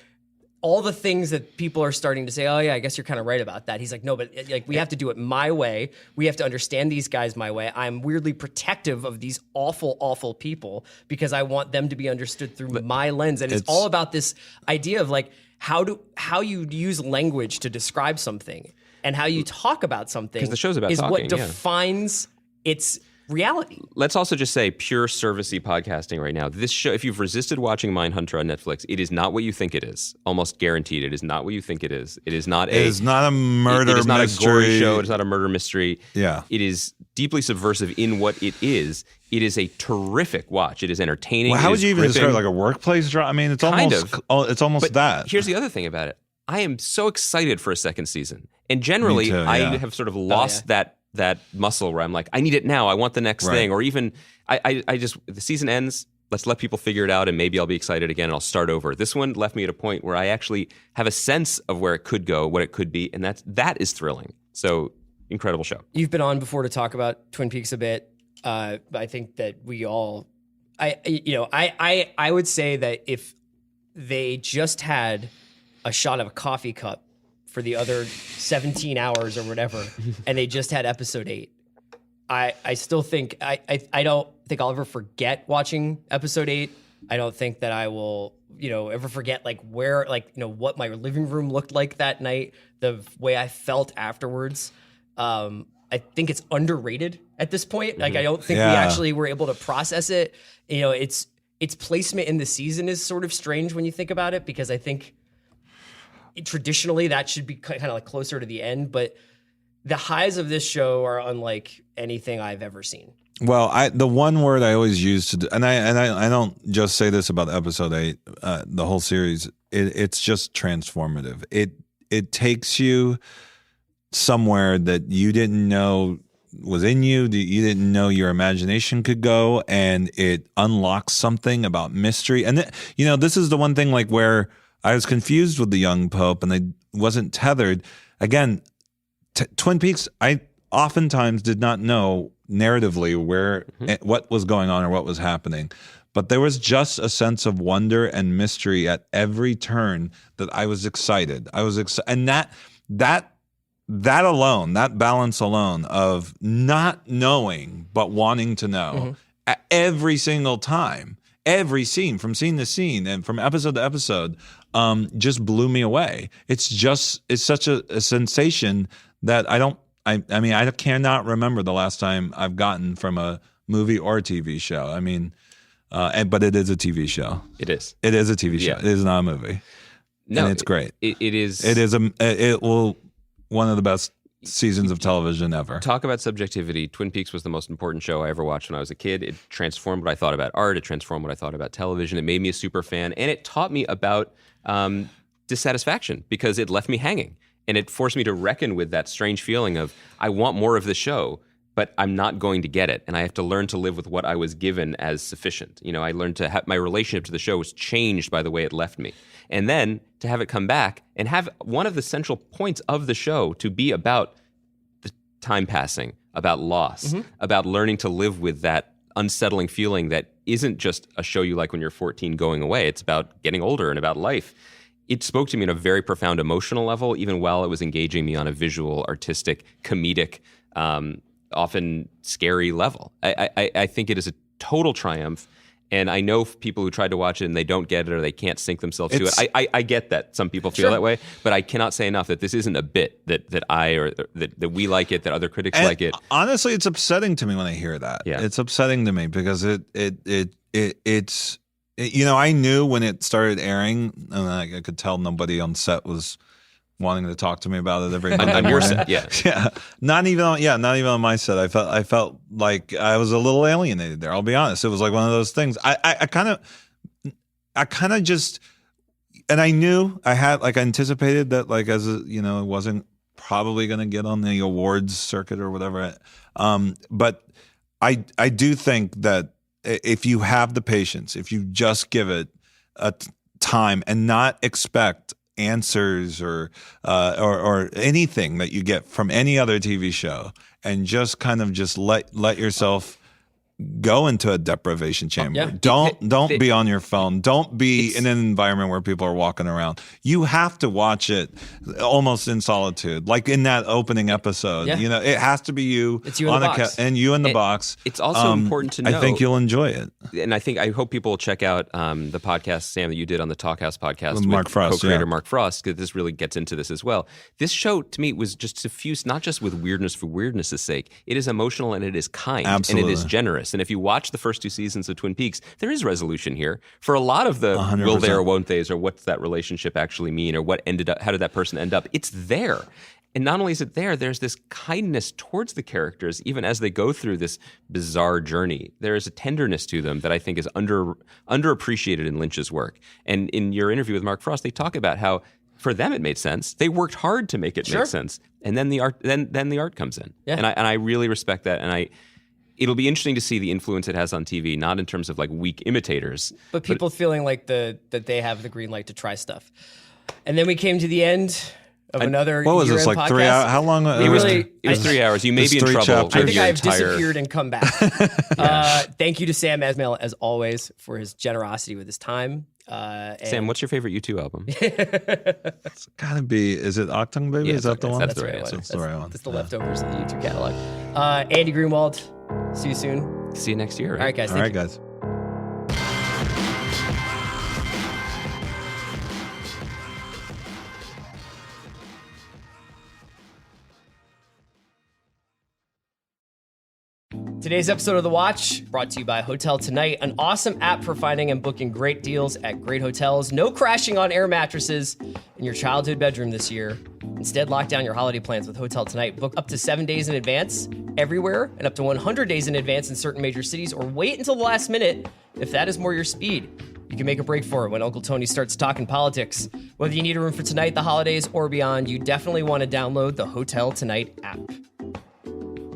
all the things that people are starting to say, oh yeah, I guess you're kind of right about that. He's like, no, but like we have to do it my way. We have to understand these guys my way. I'm weirdly protective of these awful, awful people because I want them to be understood through my lens. And it's all about this idea of like how you use language to describe something and how you talk about something. Because the show's about is talking, what defines its reality. Let's also just say pure servicey podcasting right now. This show, if you've resisted watching Mindhunter on Netflix, it is not what you think it is. Almost guaranteed, it is not what you think it is. It is not a. It is not a murder mystery. It is not a gory show. It is not a murder mystery. Yeah. It is deeply subversive in what it is. It is a terrific watch. It is entertaining. Well, how would you even describe it? Like a a workplace drama? I mean, it's almost that. Here's the other thing about it. I am so excited for a second season, and generally, Me too, I yeah. have sort of lost that muscle where I'm like, I need it now. I want the next thing. Or even, I just, the season ends, let's let people figure it out and maybe I'll be excited again and I'll start over. This one left me at a point where I actually have a sense of where it could go, what it could be, and that is thrilling. So, incredible show. You've been on before to talk about Twin Peaks a bit. I think that we all, I would say that if they just had a shot of a coffee cup for the other 17 hours or whatever, and they just had episode 8. I still think I don't think I'll ever forget watching episode 8. I don't think that I will, ever forget like where, like, what my living room looked like that night, the way I felt afterwards. I think it's underrated at this point. Like, I don't think we actually were able to process it. Its placement in the season is sort of strange when you think about it, because I think traditionally that should be kind of like closer to the end, but the highs of this show are unlike anything I've ever seen. Well, the one word I always use to do, and I don't just say this about episode 8, the whole series. It's just transformative. It takes you somewhere that you didn't know was in you, that you didn't know your imagination could go, and it unlocks something about mystery. And this is the one thing like where I was confused with the young pope, and I wasn't tethered. Again, Twin Peaks, I oftentimes did not know narratively what was going on or what was happening. But there was just a sense of wonder and mystery at every turn that I was excited. And that alone, that balance alone of not knowing but wanting to know at every single time, every scene, from scene to scene and from episode to episode, just blew me away. It's such a sensation that I cannot remember the last time I've gotten from a movie or a TV show. I mean, but it is a TV show. It is. It is a TV show. Yeah. It is not a movie. No, and it's great. It is. It will one of the best seasons of television ever. Talk about subjectivity. Twin Peaks was the most important show I ever watched when I was a kid. It transformed what I thought about art. It transformed what I thought about television. It made me a super fan, and it taught me about dissatisfaction because it left me hanging. And it forced me to reckon with that strange feeling of, I want more of the show, but I'm not going to get it. And I have to learn to live with what I was given as sufficient. I learned to have my relationship to the show was changed by the way it left me. And then to have it come back and have one of the central points of the show to be about the time passing, about loss, about learning to live with that unsettling feeling that isn't just a show you like when you're 14 going away. It's about getting older and about life. It spoke to me on a very profound emotional level, even while it was engaging me on a visual, artistic, comedic, often scary level. I think it is a total triumph. And I know people who tried to watch it and they don't get it or they can't sink themselves to it. I get that some people feel that way, but I cannot say enough that this isn't a bit that I or that we like it, that other critics like it. Honestly, it's upsetting to me when I hear that. Yeah. It's upsetting to me because it's I knew when it started airing, and I could tell nobody on set was wanting to talk to me about it every Monday on your morning. set, yeah. Yeah. Not even on my set. I felt like I was a little alienated there. I'll be honest. It was like one of those things. I kind of just, and I knew I anticipated that it wasn't probably going to get on the awards circuit or whatever. But I do think that if you have the patience, if you just give it a time and not expect answers or anything that you get from any other TV show, and just kind of just let yourself go into a deprivation chamber. Yeah. Don't be on your phone. Don't be in an environment where people are walking around. You have to watch it almost in solitude, like in that opening episode. Yeah. You know, it has to be you. It's you in the box. And you in the box. It's also important to know. I think you'll enjoy it. And I hope people will check out the podcast, Sam, that you did on the Talkhouse podcast with Mark Frost, co-creator Mark Frost, because this really gets into this as well. This show, to me, was just suffused not just with weirdness for weirdness' sake. It is emotional and it is kind. Absolutely. And it is generous. And if you watch the first 2 seasons of Twin Peaks, there is resolution here. For a lot of the 100%. will they or won't theys, or what's that relationship actually mean, or how did that person end up, it's there. And not only is it there, there's this kindness towards the characters, even as they go through this bizarre journey. There is a tenderness to them that I think is underappreciated in Lynch's work. And in your interview with Mark Frost, they talk about how for them it made sense. They worked hard to make it make sense, and then the art, then the art comes in. Yeah. And I really respect that. And it'll be interesting to see the influence it has on TV, not in terms of like weak imitators, but people feeling like that they have the green light to try stuff. And then we came to the end of another. What was this, like podcast. 3 hours? How long? It was 3 hours. You may be in trouble. chapters. I think your I've entire- disappeared and come back. Thank you to Sam Esmail, as always, for his generosity with his time. Sam, what's your favorite U2 album? It's gotta be. Is it Octung Baby? Yeah, is that the one? that's the right right one. answer. That's the right one. That's the leftovers of the YouTube catalog. Andy Greenwald, see you soon. See you next year. All right, guys. All Thank right, you. guys. Today's episode of The Watch brought to you by Hotel Tonight, an awesome app for finding and booking great deals at great hotels. No crashing on air mattresses in your childhood bedroom this year. Instead, lock down your holiday plans with Hotel Tonight. Book up to 7 days in advance everywhere and up to 100 days in advance in certain major cities, or wait until the last minute if that is more your speed. You can make a break for it when Uncle Tony starts talking politics. Whether you need a room for tonight, the holidays, or beyond, you definitely want to download the Hotel Tonight app.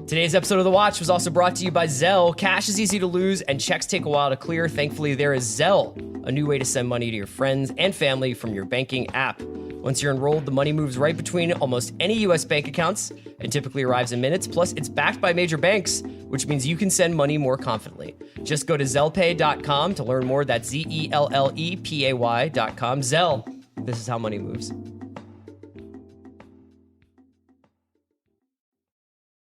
Today's episode of The Watch was also brought to you by Zelle. Cash is easy to lose and checks take a while to clear. Thankfully, there is Zelle, a new way to send money to your friends and family from your banking app. Once you're enrolled, the money moves right between almost any U.S. bank accounts and typically arrives in minutes. Plus, it's backed by major banks, which means you can send money more confidently. Just go to zellepay.com to learn more. That's ZELLEPAY.com. Zelle, this is how money moves.